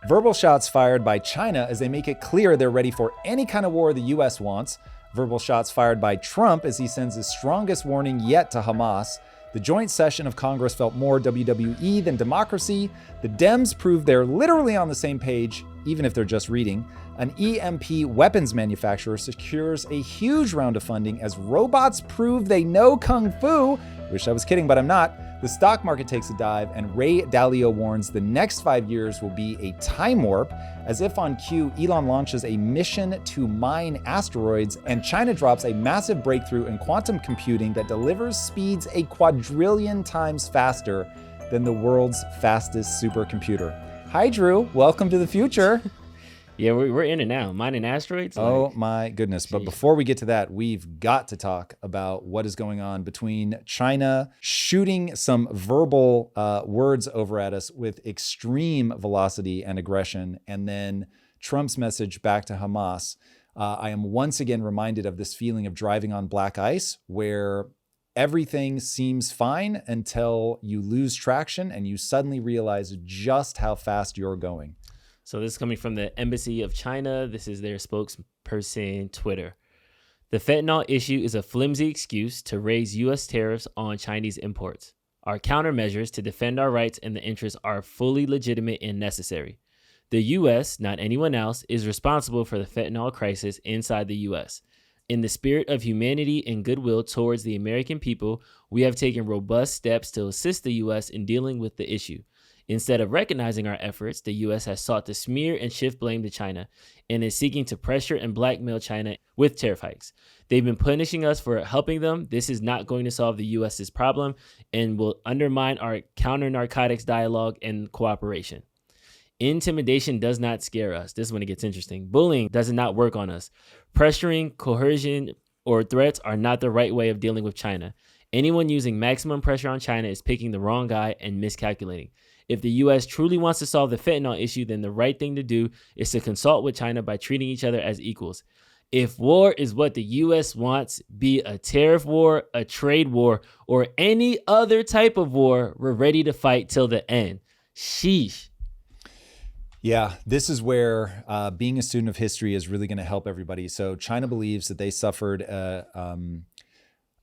Verbal shots fired by China as they make it clear they're ready for any kind of war the US wants. Verbal shots fired by Trump as he sends his strongest warning yet to Hamas. The joint session of Congress felt more WWE than democracy. The Dems prove they're literally on the same page, even if they're just reading. An EMP weapons manufacturer secures a huge round of funding as robots prove they know Kung Fu. Wish I was kidding, but I'm not. The stock market takes a dive, and Ray Dalio warns the next 5 years will be a time warp. As if on cue, Elon launches a mission to mine asteroids, and China drops a massive breakthrough in quantum computing that delivers speeds a quadrillion times faster than the world's fastest supercomputer. Hi, Drew. Welcome to the future. Yeah, we're in it now. Mining asteroids. Oh my goodness. But before we get to that, we've got to talk about what is going on between China shooting some verbal words over at us with extreme velocity and aggression, and then Trump's message back to Hamas. I am once again reminded of this feeling of driving on black ice where everything seems fine until you lose traction and you suddenly realize just how fast you're going. So this is coming from the Embassy of China. This is their spokesperson, Twitter. The fentanyl issue is a flimsy excuse to raise U.S. tariffs on Chinese imports. Our countermeasures to defend our rights and the interests are fully legitimate and necessary. The U.S., not anyone else, is responsible for the fentanyl crisis inside the U.S. In the spirit of humanity and goodwill towards the American people, we have taken robust steps to assist the U.S. in dealing with the issue. Instead of recognizing our efforts, the U.S. has sought to smear and shift blame to China and is seeking to pressure and blackmail China with tariff hikes. They've been punishing us for helping them. This is not going to solve the U.S.'s problem and will undermine our counter-narcotics dialogue and cooperation. Intimidation does not scare us. This is when it gets interesting. Bullying does not work on us. Pressuring, coercion, or threats are not the right way of dealing with China. Anyone using maximum pressure on China is picking the wrong guy and miscalculating. If the U.S. truly wants to solve the fentanyl issue, then the right thing to do is to consult with China by treating each other as equals. If war is what the U.S. wants, be a tariff war, a trade war, or any other type of war, we're ready to fight till the end. Sheesh. Yeah, this is where being a student of history is really going to help everybody. So China believes that they suffered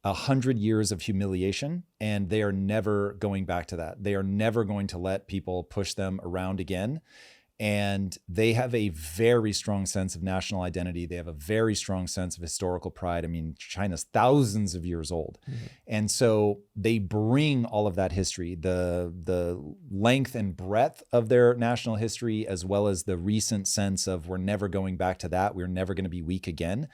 100 years of humiliation, and they are never going back to that. They are never going to let people push them around again. And they have a very strong sense of national identity. They have a very strong sense of historical pride. I mean, China's thousands of years old. Mm-hmm. And so they bring all of that history, the length and breadth of their national history, as well as the recent sense of we're never going back to that. We're never going to be weak again.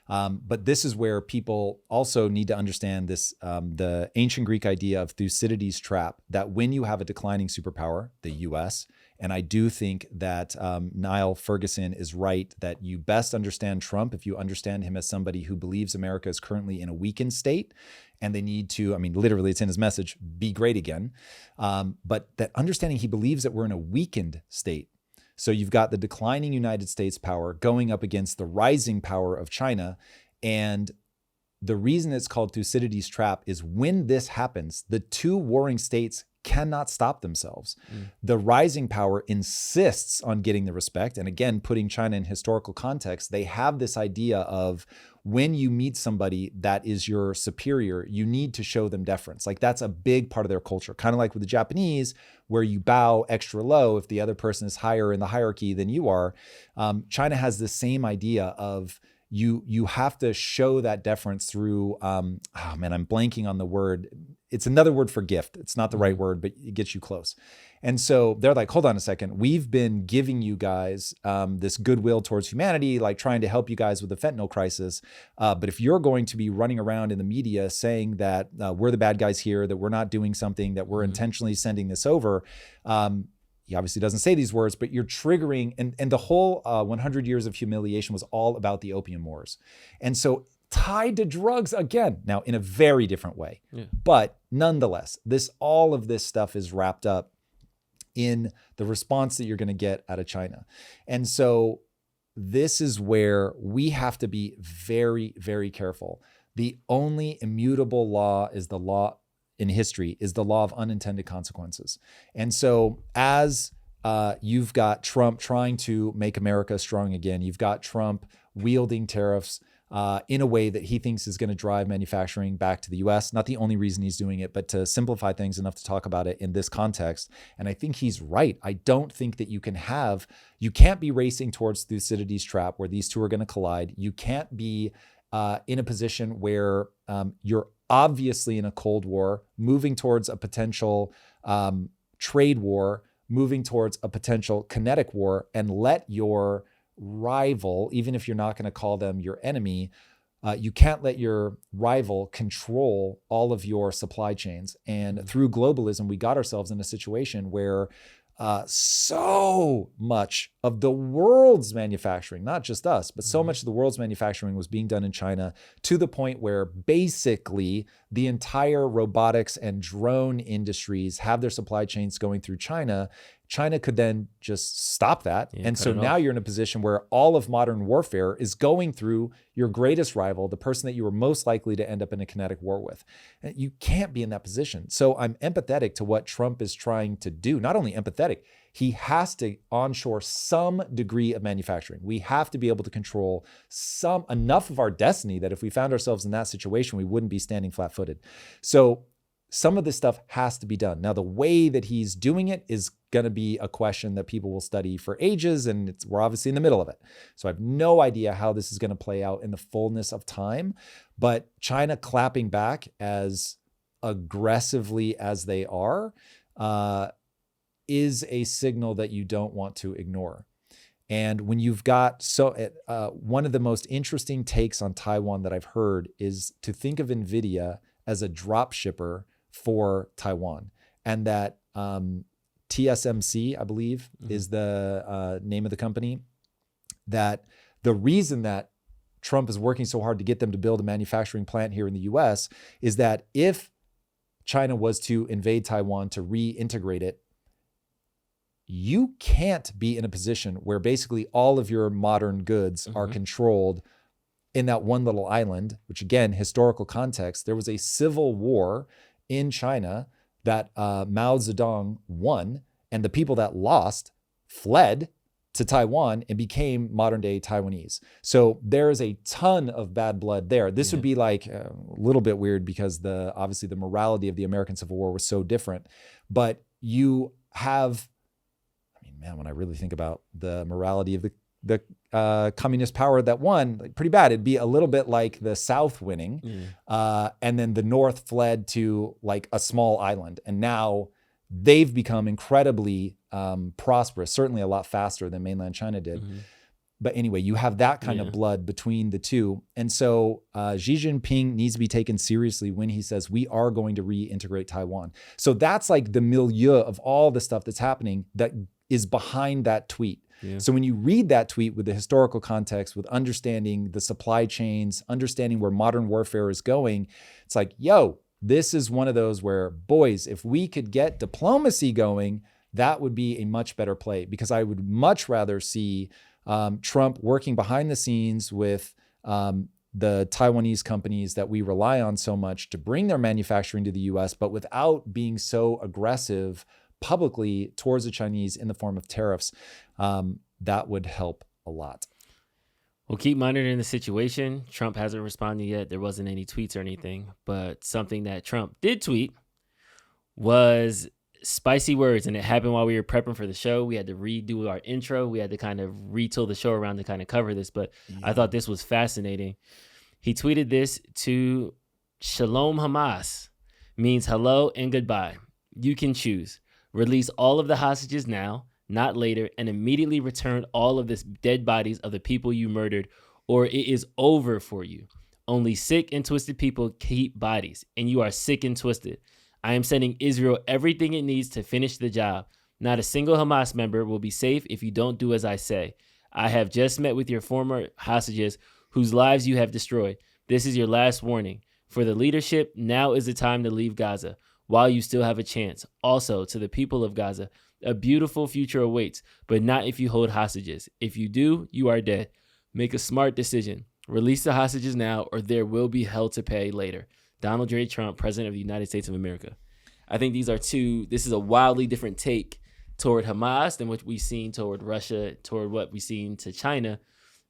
But this is where people also need to understand this, the ancient Greek idea of Thucydides' trap, that when you have a declining superpower, the US, and I do think that Niall Ferguson is right that you best understand Trump if you understand him as somebody who believes America is currently in a weakened state and they need to, I mean, literally it's in his message, be great again. But that understanding he believes that we're in a weakened state. So you've got the declining United States power going up against the rising power of China. And the reason it's called Thucydides' trap is when this happens, the two warring states cannot stop themselves. The rising power insists on getting the respect. And again, putting China in historical context, they have this idea of when you meet somebody that is your superior, you need to show them deference. Like that's a big part of their culture. Kind of like with the Japanese, where you bow extra low if the other person is higher in the hierarchy than you are. China has the same idea of you have to show that deference through, I'm blanking on the word. It's another word for gift. It's not the right word, but it gets you close. And so they're like, hold on a second. We've been giving you guys this goodwill towards humanity, like trying to help you guys with the fentanyl crisis. But if you're going to be running around in the media saying that we're the bad guys here, that we're not doing something, that we're intentionally sending this over, he obviously doesn't say these words, but you're triggering, and the whole 100 years of humiliation was all about the opium wars. And so tied to drugs again, now in a very different way. Yeah. But nonetheless, all of this stuff is wrapped up in the response that you're going to get out of China. And so this is where we have to be very, very careful. The only immutable law is the law in history is the law of unintended consequences. And so as you've got Trump trying to make America strong again. You've got Trump wielding tariffs in a way that he thinks is going to drive manufacturing back to the US. Not the only reason he's doing it, but to simplify things enough to talk about it in this context. And I think he's right. I don't think that you can't be racing towards Thucydides' trap where these two are going to collide. You can't be in a position where you're obviously in a Cold War, moving towards a potential trade war, moving towards a potential kinetic war, and let your rival, even if you're not going to call them your enemy, you can't let your rival control all of your supply chains. And through globalism, we got ourselves in a situation where so much of the world's manufacturing, not just us, but so much of the world's manufacturing was being done in China, to the point where basically the entire robotics and drone industries have their supply chains going through China. China could then just stop that. And so now you're in a position where all of modern warfare is going through your greatest rival, the person that you were most likely to end up in a kinetic war with. And you can't be in that position. So I'm empathetic to what Trump is trying to do. Not only empathetic, he has to onshore some degree of manufacturing. We have to be able to control enough of our destiny that if we found ourselves in that situation, we wouldn't be standing flat-footed. So some of this stuff has to be done. Now, the way that he's doing it is going to be a question that people will study for ages, and we're obviously in the middle of it. So I have no idea how this is going to play out in the fullness of time, but China clapping back as aggressively as they are is a signal that you don't want to ignore. And when you've got one of the most interesting takes on Taiwan that I've heard is to think of NVIDIA as a drop shipper for Taiwan, and that TSMC, I believe, is the name of the company, that the reason that Trump is working so hard to get them to build a manufacturing plant here in the US is that if China was to invade Taiwan to reintegrate it, you can't be in a position where basically all of your modern goods are controlled in that one little island, which again, historical context, there was a civil war in China that Mao Zedong won, and the people that lost fled to Taiwan and became modern day Taiwanese. So there is a ton of bad blood there. This would be like a little bit weird because obviously the morality of the American Civil War was so different, but you have, when I really think about the morality of the communist power that won, like, pretty bad. It'd be a little bit like the South winning, and then the North fled to like a small island, and now they've become incredibly prosperous, certainly a lot faster than mainland China did. But anyway, you have that kind of blood between the two. And so Xi Jinping needs to be taken seriously when he says we are going to reintegrate Taiwan. So that's like the milieu of all the stuff that's happening that is behind that tweet. So when you read that tweet with the historical context, with understanding the supply chains, understanding where modern warfare is going, it's like, yo, this is one of those where, boys, if we could get diplomacy going, that would be a much better play, because I would much rather see Trump working behind the scenes with the Taiwanese companies that we rely on so much to bring their manufacturing to the US, but without being so aggressive publicly towards the Chinese in the form of tariffs. That would help a lot. We'll keep monitoring the situation. Trump hasn't responded yet. There wasn't any tweets or anything, but something that Trump did tweet was spicy words, and it happened while we were prepping for the show. We had to redo our intro. We had to kind of retool the show around to kind of cover this, but I thought this was fascinating. He tweeted this to Shalom Hamas, means hello and goodbye. You can choose. Release all of the hostages now, not later, and immediately return all of the dead bodies of the people you murdered, or it is over for you. Only sick and twisted people keep bodies, and you are sick and twisted. I am sending Israel everything it needs to finish the job. Not a single Hamas member will be safe if you don't do as I say. I have just met with your former hostages whose lives you have destroyed. This is your last warning. For the leadership, now is the time to leave Gaza while you still have a chance. Also, to the people of Gaza, a beautiful future awaits, but not if you hold hostages. If you do, you are dead. Make a smart decision. Release the hostages now, or there will be hell to pay later. Donald J. Trump, President of the United States of America. I think this is a wildly different take toward Hamas than what we've seen toward Russia, toward what we've seen to China.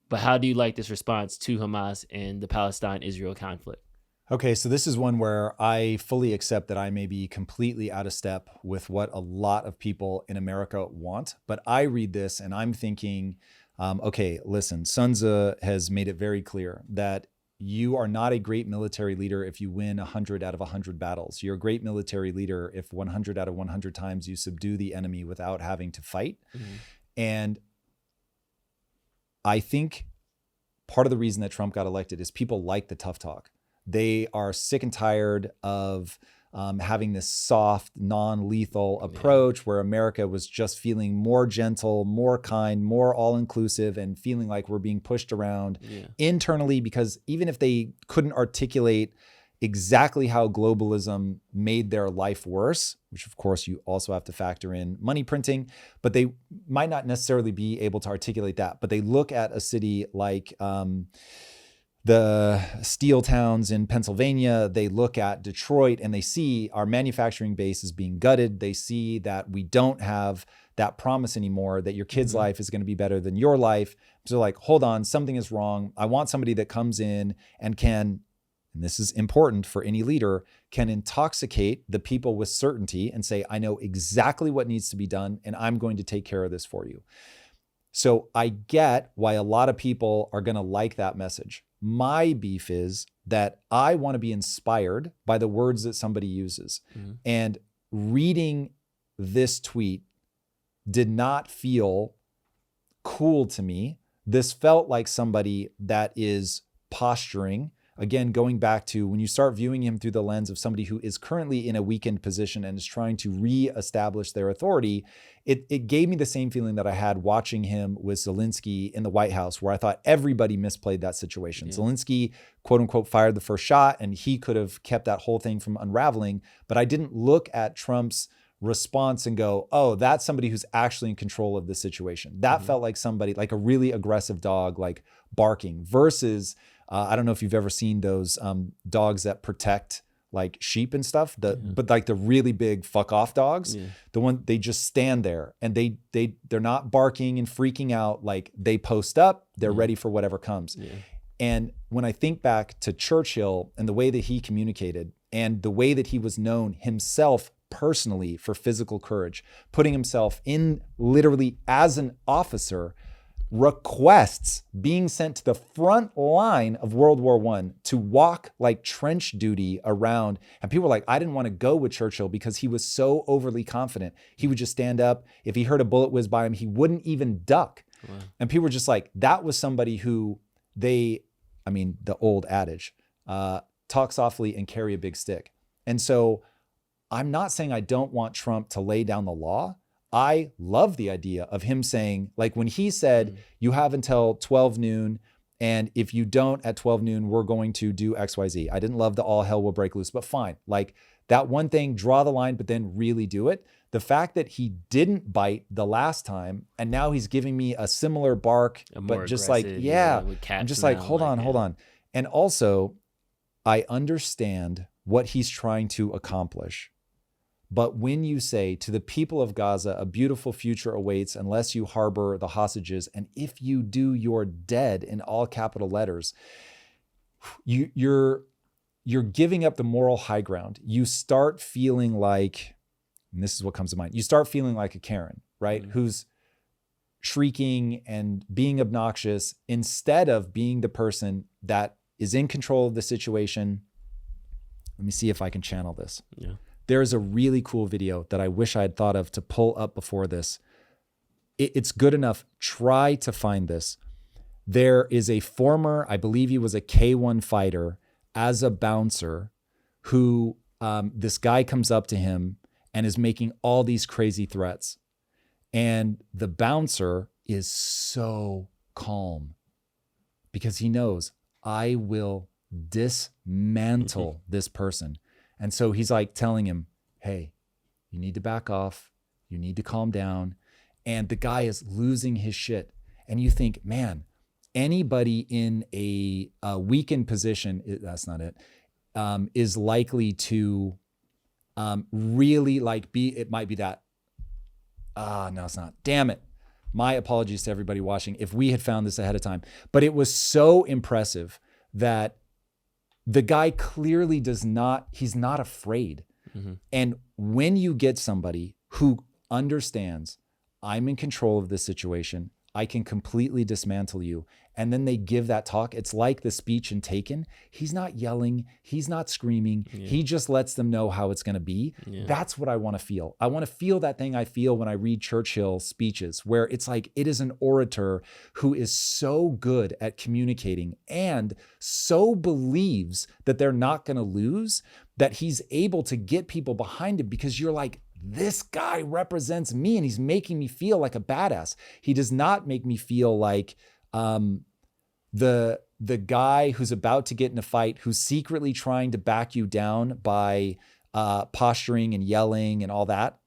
But how do you like this response to Hamas and the Palestine-Israel conflict? Okay, so this is one where I fully accept that I may be completely out of step with what a lot of people in America want. But I read this and I'm thinking, okay, listen, Sun Tzu has made it very clear that you are not a great military leader if you win 100 out of 100 battles. You're a great military leader if 100 out of 100 times you subdue the enemy without having to fight. Mm-hmm. And I think part of the reason that Trump got elected is people like the tough talk. They are sick and tired of having this soft, non-lethal approach where America was just feeling more gentle, more kind, more all-inclusive, and feeling like we're being pushed around internally, because even if they couldn't articulate exactly how globalism made their life worse, which of course you also have to factor in money printing, but they might not necessarily be able to articulate that. But they look at a city like the steel towns in Pennsylvania, they look at Detroit and they see our manufacturing base is being gutted. They see that we don't have that promise anymore, that your kid's life is going to be better than your life. So like, hold on, something is wrong. I want somebody that comes in and can, and this is important for any leader, can intoxicate the people with certainty and say, I know exactly what needs to be done and I'm going to take care of this for you. So I get why a lot of people are going to like that message. My beef is that I want to be inspired by the words that somebody uses. Mm-hmm. And reading this tweet did not feel cool to me. This felt like somebody that is posturing. Again, going back to when you start viewing him through the lens of somebody who is currently in a weakened position and is trying to reestablish their authority, it gave me the same feeling that I had watching him with Zelensky in the White House, where I thought everybody misplayed that situation. Yeah. Zelensky, quote unquote, fired the first shot and he could have kept that whole thing from unraveling. But I didn't look at Trump's response and go, oh, that's somebody who's actually in control of the situation. That felt like somebody, like a really aggressive dog, like barking versus... I don't know if you've ever seen those dogs that protect like sheep and stuff, but like the really big fuck off dogs, the one, they just stand there and they're not barking and freaking out. Like they post up, they're ready for whatever comes. Yeah. And when I think back to Churchill and the way that he communicated and the way that he was known himself personally for physical courage, putting himself in literally as an officer, requests being sent to the front line of World War I to walk like trench duty around. And people were like, I didn't want to go with Churchill because he was so overly confident. He would just stand up. If he heard a bullet whiz by him, he wouldn't even duck. Wow. And people were just like, that was somebody who the old adage, talk softly and carry a big stick. And so I'm not saying I don't want Trump to lay down the law. I love the idea of him saying, like when he said, you have until 12 noon, and if you don't at 12 noon, we're going to do XYZ. I didn't love the all hell will break loose, but fine. Like that one thing, draw the line, but then really do it. The fact that he didn't bite the last time, and now he's giving me a similar bark, but just like, I'm just like, hold on. And also, I understand what he's trying to accomplish. But when you say to the people of Gaza, a beautiful future awaits unless you harbor the hostages, and if you do, you're dead in all capital letters, you're giving up the moral high ground. You start feeling like, and this is what comes to mind, you start feeling like a Karen, right? Mm-hmm. Who's shrieking and being obnoxious instead of being the person that is in control of the situation. Let me see if I can channel this. Yeah. There's a really cool video that I wish I had thought of to pull up before this. It's good enough. Try to find this. There is a former, I believe he was a K1 fighter as a bouncer who this guy comes up to him and is making all these crazy threats. And the bouncer is so calm because he knows I will dismantle this person. And so he's like telling him, hey, you need to back off. You need to calm down. And the guy is losing his shit. And you think, man, anybody in a weakened position, that's not it, is likely to really like it might be that No, it's not. Damn it. My apologies to everybody watching if we had found this ahead of time. But it was so impressive that the guy clearly he's not afraid. Mm-hmm. And when you get somebody who understands, I'm in control of this situation, I can completely dismantle you, and then they give that talk, it's like the speech in Taken. He's not yelling, he's not screaming, he just lets them know how it's going to be. That's what I want to feel. I want to feel that thing I feel when I read Churchill speeches, where it's like it is an orator who is so good at communicating and so believes that they're not going to lose, that he's able to get people behind him, because you're like, this guy represents me and he's making me feel like a badass. He does not make me feel like the guy who's about to get in a fight, who's secretly trying to back you down by posturing and yelling and all that.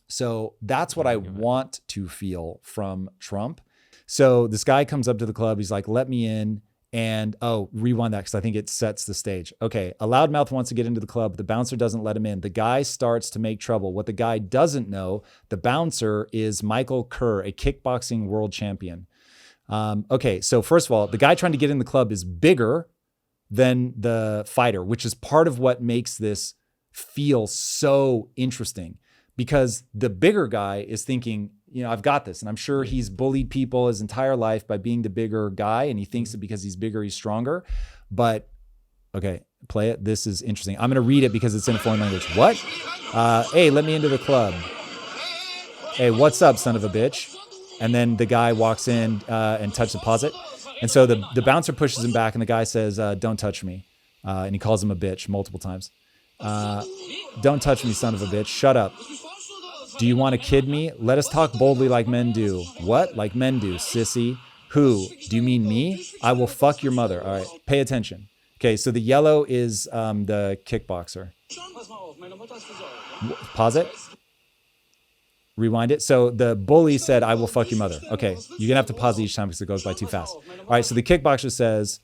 So that's what I want to feel from Trump. So this guy comes up to the club. He's like, let me in. And rewind that because I think it sets the stage. Okay, a loudmouth wants to get into the club. The bouncer doesn't let him in. The guy starts to make trouble. What the guy doesn't know, the bouncer is Michael Kerr, a kickboxing world champion. Okay, so first of all, the guy trying to get in the club is bigger than the fighter, which is part of what makes this feel so interesting, because the bigger guy is thinking, I've got this. And I'm sure he's bullied people his entire life by being the bigger guy. And he thinks that because he's bigger, he's stronger. But okay, play it. This is interesting. I'm going to read it because it's in a foreign language. What? Hey, let me into the club. Hey, what's up, son of a bitch? And then the guy walks in and touches deposit. And so the bouncer pushes him back and the guy says, don't touch me. And he calls him a bitch multiple times. Don't touch me, son of a bitch. Shut up. Do you want to kid me? Let us talk boldly like men do. What? Like men do, sissy. Who? Do you mean me? I will fuck your mother. All right, pay attention. Okay, so the yellow is the kickboxer. Pause it. Rewind it. So the bully said, I will fuck your mother. Okay, you're going to have to pause it each time because it goes by too fast. All right, so the kickboxer says,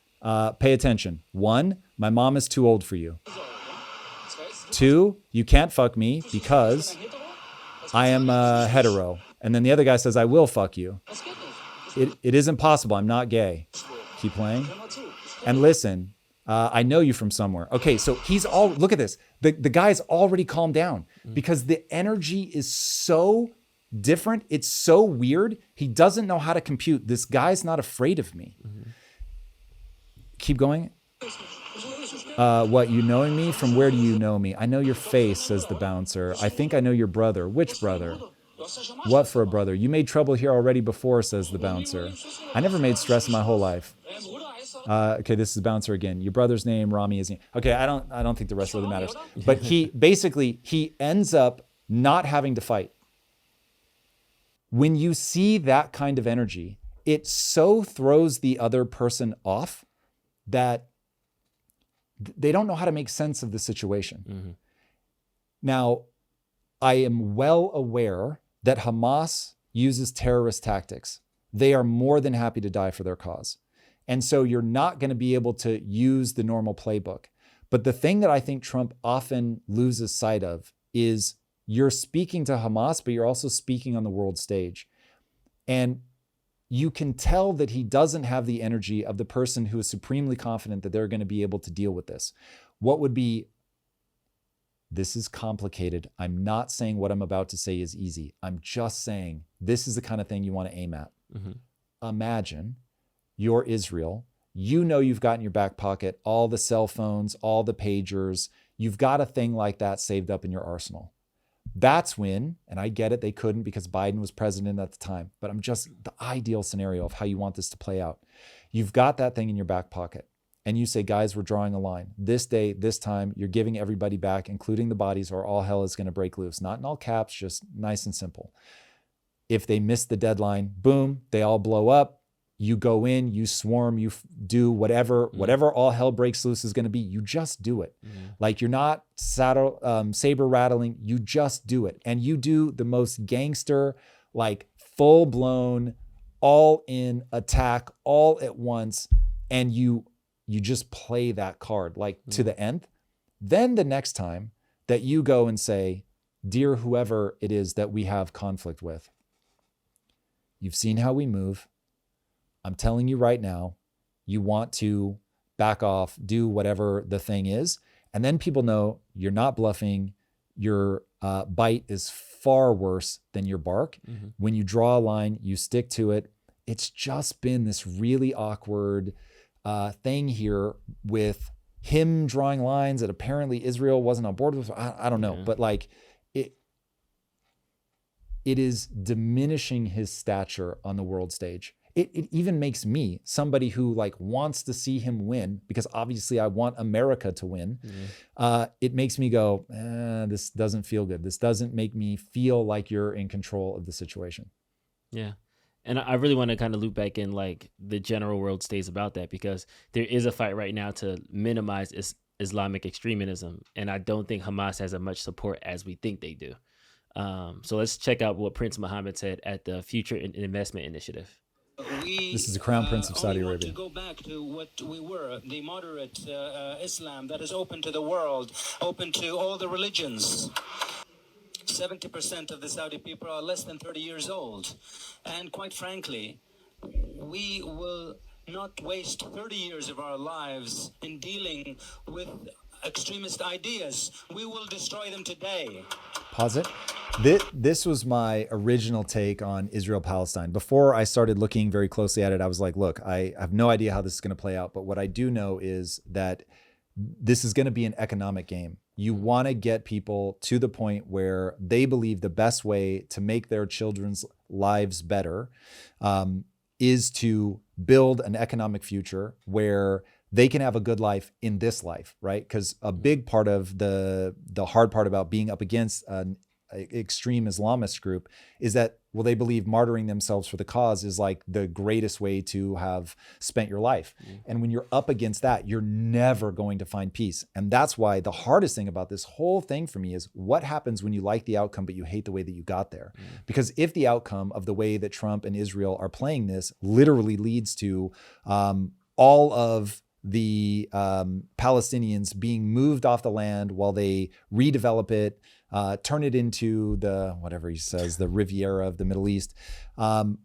pay attention. 1, my mom is too old for you. 2, you can't fuck me because I am hetero. And then the other guy says, I will fuck you. It isn't possible. I'm not gay. Keep playing. And listen, I know you from somewhere. Okay, so look at this. The guy's already calmed down because the energy is so different. It's so weird. He doesn't know how to compute. This guy's not afraid of me. Keep going. What, you knowing me? From where do you know me? I know your face, says the bouncer. I think I know your brother. Which brother? What for a brother? You made trouble here already before, says the bouncer. I never made stress in my whole life. Okay, this is the bouncer again. Your brother's name, Rami, is. Okay, I don't think the rest really matters. But he ends up not having to fight. When you see that kind of energy, it so throws the other person off that they don't know how to make sense of the situation. Now, I am well aware that Hamas uses terrorist tactics. They are more than happy to die for their cause. And so you're not going to be able to use the normal playbook. But the thing that I think Trump often loses sight of is you're speaking to Hamas, but you're also speaking on the world stage. And you can tell that he doesn't have the energy of the person who is supremely confident that they're going to be able to deal with this. This is complicated. I'm not saying what I'm about to say is easy. I'm just saying this is the kind of thing you want to aim at. Imagine you're Israel. You know you've got in your back pocket all the cell phones, all the pagers. You've got a thing like that saved up in your arsenal. That's when, and I get it, they couldn't because Biden was president at the time, but I'm just the ideal scenario of how you want this to play out. You've got that thing in your back pocket and you say, guys, we're drawing a line. This day, this time, you're giving everybody back, including the bodies, or all hell is going to break loose. Not in all caps, just nice and simple. If they miss the deadline, boom, they all blow up. You go in, you swarm, you do whatever all hell breaks loose is going to be. You just do it. Like you're not saber rattling. You just do it. And you do the most gangster, like full blown, all in attack all at once. And you just play that card like to the nth. Then the next time that you go and say, dear whoever it is that we have conflict with, you've seen how we move. I'm telling you right now, you want to back off, do whatever the thing is. And then people know you're not bluffing. Your bite is far worse than your bark. Mm-hmm. When you draw a line, you stick to it. It's just been this really awkward thing here with him drawing lines that apparently Israel wasn't on board with. I don't know, but like it is diminishing his stature on the world stage. It even makes me, somebody who like wants to see him win, because obviously I want America to win. It makes me go, this doesn't feel good. This doesn't make me feel like you're in control of the situation. Yeah. And I really want to kind of loop back in like the general world stays about that, because there is a fight right now to minimize Islamic extremism. And I don't think Hamas has as much support as we think they do. So let's check out what Prince Mohammed said at the Future Investment Initiative. This is the Crown Prince of Saudi Arabia. To go back to what we were, the moderate Islam that is open to the world, open to all the religions. 70% of the Saudi people are less than 30 years old. And quite frankly, we will not waste 30 years of our lives in dealing with extremist ideas. We will destroy them today. Pause it. This was my original take on Israel-Palestine. Before I started looking very closely at it, I was like, look, I have no idea how this is going to play out. But what I do know is that this is going to be an economic game. You want to get people to the point where they believe the best way to make their children's lives better is to build an economic future where they can have a good life in this life, right? Because a big part of the hard part about being up against an extreme Islamist group is that, well, they believe martyring themselves for the cause is like the greatest way to have spent your life. And when you're up against that, you're never going to find peace. And that's why the hardest thing about this whole thing for me is what happens when you like the outcome, but you hate the way that you got there. Because if the outcome of the way that Trump and Israel are playing this literally leads to all of the Palestinians being moved off the land while they redevelop it, turn it into the, whatever he says, the Riviera of the Middle East. But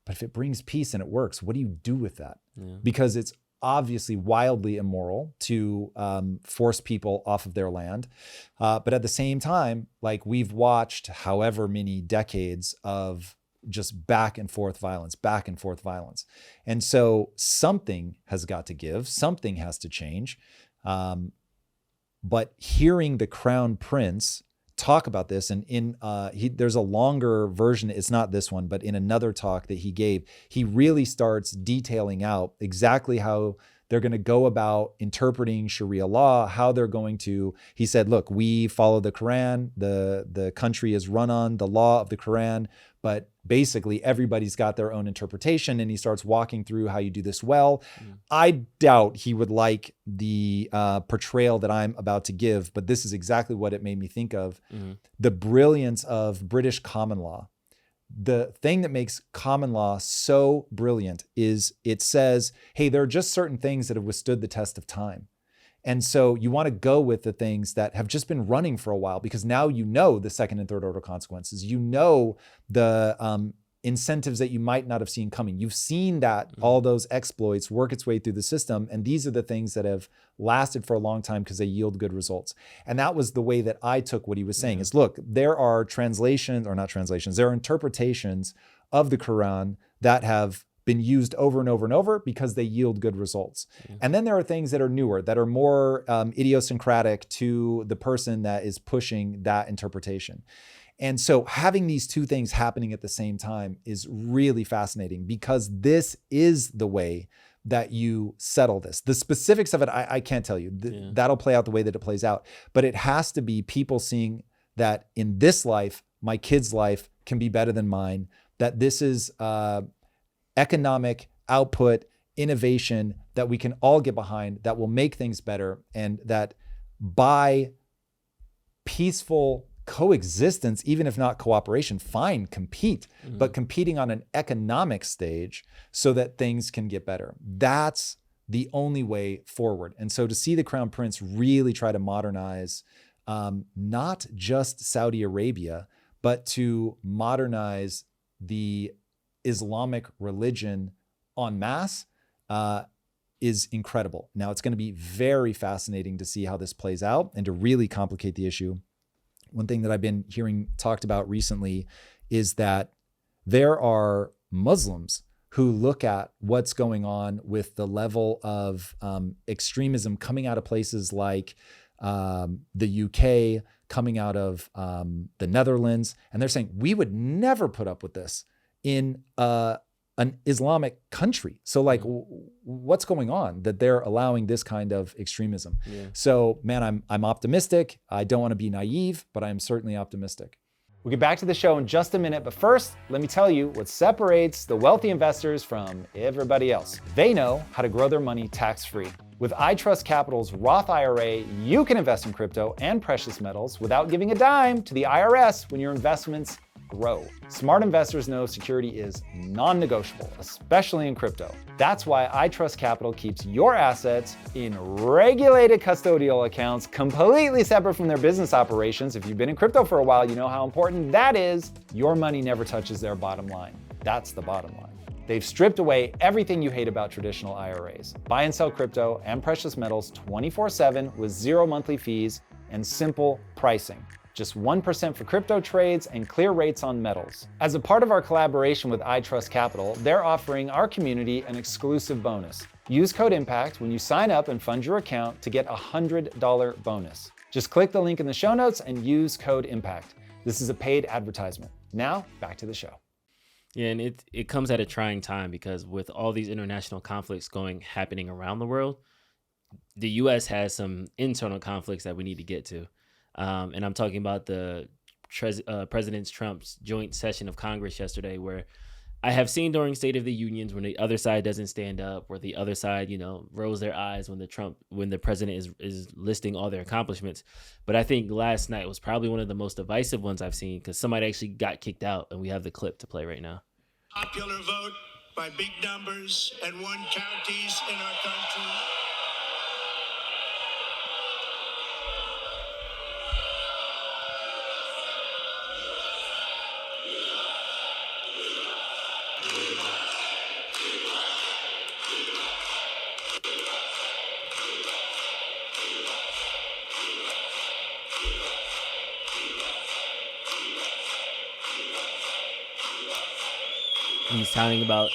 if it brings peace and it works, what do you do with that? Because it's obviously wildly immoral to force people off of their land. But at the same time, like we've watched however many decades of just back and forth violence. And so something has got to give, something has to change. But hearing the Crown Prince talk about this, and there's a longer version, it's not this one, but in another talk that he gave, he really starts detailing out exactly how they're going to go about interpreting Sharia law, how they're going to, he said, look, we follow the Quran, the country is run on the law of the Quran, but basically everybody's got their own interpretation, and he starts walking through how you do this well. I doubt he would like the portrayal that I'm about to give, but this is exactly what it made me think of. The brilliance of British common law. The thing that makes common law so brilliant is it says, hey, there are just certain things that have withstood the test of time. And so you want to go with the things that have just been running for a while, because now you know the second and third order consequences. You know the incentives that you might not have seen coming. You've seen that all those exploits work its way through the system. And these are the things that have lasted for a long time because they yield good results. And that was the way that I took what he was saying is, look, there are there are interpretations of the Quran that have been used over and over and over because they yield good results. And then there are things that are newer, that are more idiosyncratic to the person that is pushing that interpretation. And so having these two things happening at the same time is really fascinating, because this is the way that you settle this. The specifics of it, I can't tell you. That'll play out the way that it plays out. But it has to be people seeing that in this life, my kid's life can be better than mine, that this is economic output, innovation that we can all get behind, that will make things better, and that by peaceful coexistence, even if not cooperation, fine, compete, but competing on an economic stage so that things can get better. That's the only way forward. And so to see the Crown Prince really try to modernize not just Saudi Arabia, but to modernize the Islamic religion en masse, is incredible. Now, it's going to be very fascinating to see how this plays out and to really complicate the issue. One thing that I've been hearing talked about recently is that there are Muslims who look at what's going on with the level of extremism coming out of places like the UK, coming out of the Netherlands, and they're saying, we would never put up with this in an Islamic country. So like, what's going on that they're allowing this kind of extremism? Yeah. So man, I'm optimistic. I don't want to be naive, but I am certainly optimistic. We'll get back to the show in just a minute, but first, let me tell you what separates the wealthy investors from everybody else. They know how to grow their money tax-free. With iTrust Capital's Roth IRA, you can invest in crypto and precious metals without giving a dime to the IRS when your investments grow. Smart investors know security is non-negotiable, especially in crypto. That's why iTrust Capital keeps your assets in regulated custodial accounts completely separate from their business operations. If you've been in crypto for a while, you know how important that is. Your money never touches their bottom line. That's the bottom line. They've stripped away everything you hate about traditional IRAs. Buy and sell crypto and precious metals 24/7 with zero monthly fees and simple pricing. Just 1% for crypto trades and clear rates on metals. As a part of our collaboration with iTrust Capital, they're offering our community an exclusive bonus. Use code IMPACT when you sign up and fund your account to get a $100 bonus. Just click the link in the show notes and use code IMPACT. This is a paid advertisement. Now, back to the show. Yeah, and it comes at a trying time because with all these international conflicts happening around the world, the U.S. has some internal conflicts that we need to get to. And I'm talking about the President Trump's joint session of Congress yesterday, where I have seen during State of the Unions when the other side doesn't stand up, or the other side, rolls their eyes when the president is listing all their accomplishments. But I think last night was probably one of the most divisive ones I've seen because somebody actually got kicked out, and we have the clip to play right now. Popular vote by big numbers and won counties in our country. He's talking about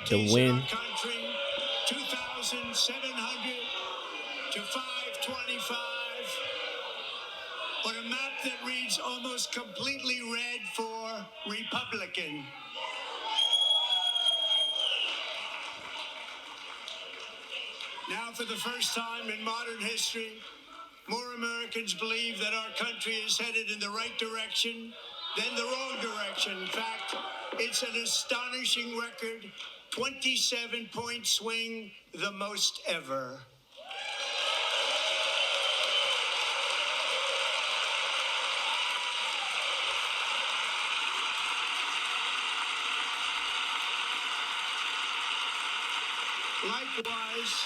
the win. 2,700 to 525 on a map that reads almost completely red for Republican. Now, for the first time in modern history, more Americans believe that our country is headed in the right direction than the wrong direction. In fact, it's an astonishing record, 27-point swing, the most ever. Likewise,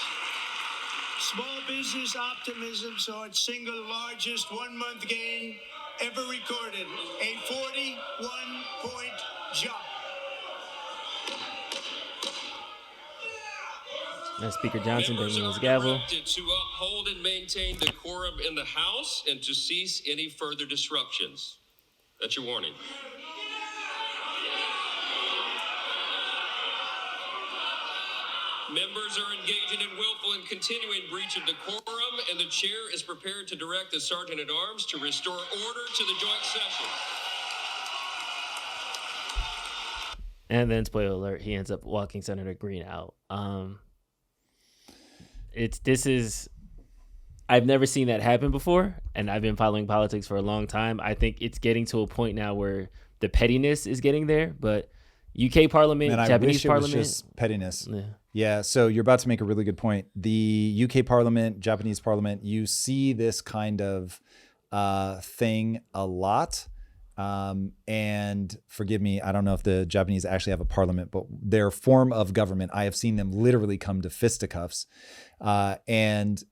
small business optimism saw its single largest one-month gain ever recorded, a 41-point jump. That's Speaker Johnson bringing his gavel. To uphold and maintain decorum in the House and to cease any further disruptions. That's your warning. Members are engaging in willful and continuing breach of decorum, and the chair is prepared to direct the Sergeant-at-Arms to restore order to the joint session. And then, spoiler alert, he ends up walking Senator Green out. I've never seen that happen before, and I've been following politics for a long time. I think it's getting to a point now where the pettiness is getting there, but UK Parliament, Japanese Parliament, was just pettiness. Yeah. So you're about to make a really good point. The UK Parliament, Japanese Parliament, you see this kind of thing a lot. And forgive me, I don't know if the Japanese actually have a parliament, but their form of government, I have seen them literally come to fisticuffs. And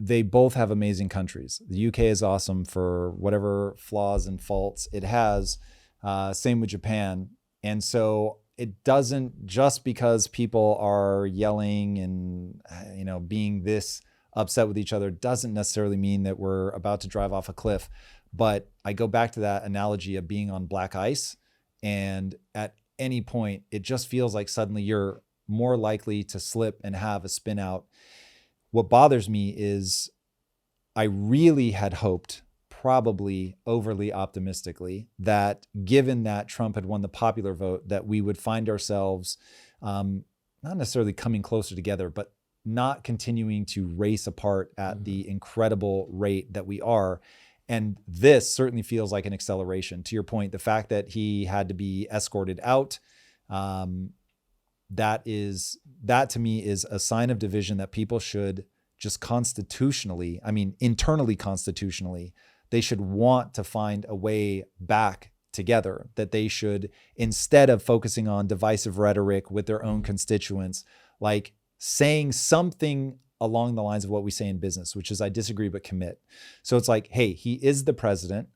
they both have amazing countries. The UK is awesome for whatever flaws and faults it has. Same with Japan. And so it doesn't, just because people are yelling and, being this upset with each other, doesn't necessarily mean that we're about to drive off a cliff. But I go back to that analogy of being on black ice. And at any point, it just feels like suddenly you're more likely to slip and have a spin out. What bothers me is I really had hoped, probably overly optimistically, that given that Trump had won the popular vote, that we would find ourselves not necessarily coming closer together, but not continuing to race apart at the incredible rate that we are. And this certainly feels like an acceleration. To your point, the fact that he had to be escorted out, that to me is a sign of division that people should just internally constitutionally, they should want to find a way back together, that they should, instead of focusing on divisive rhetoric with their own constituents, like saying something along the lines of what we say in business, which is I disagree, but commit. So it's like, hey, he is the president.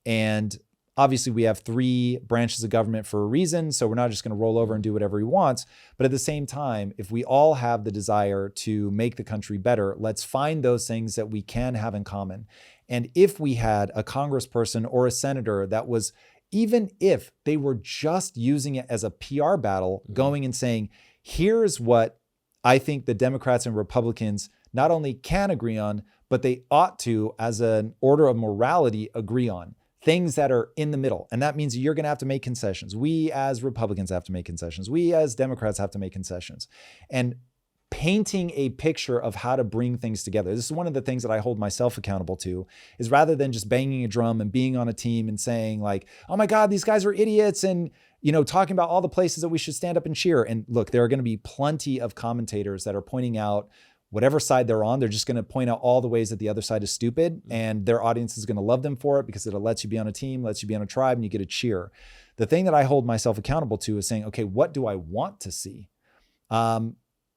And obviously we have 3 branches of government for a reason. So we're not just going to roll over and do whatever he wants. But at the same time, if we all have the desire to make the country better, let's find those things that we can have in common. And if we had a congressperson or a senator that was, even if they were just using it as a PR battle, going and saying, here's what I think the Democrats and Republicans not only can agree on, but they ought to, as an order of morality, agree on. Things that are in the middle. And that means you're going to have to make concessions. We as Republicans have to make concessions. We as Democrats have to make concessions. And painting a picture of how to bring things together. This is one of the things that I hold myself accountable to, is rather than just banging a drum and being on a team and saying like, oh my God, these guys are idiots, and talking about all the places that we should stand up and cheer. And look, there are going to be plenty of commentators that are pointing out whatever side they're on. They're just going to point out all the ways that the other side is stupid, and their audience is going to love them for it because it lets you be on a team, lets you be on a tribe, and you get a cheer. The thing that I hold myself accountable to is saying, okay, what do I want to see?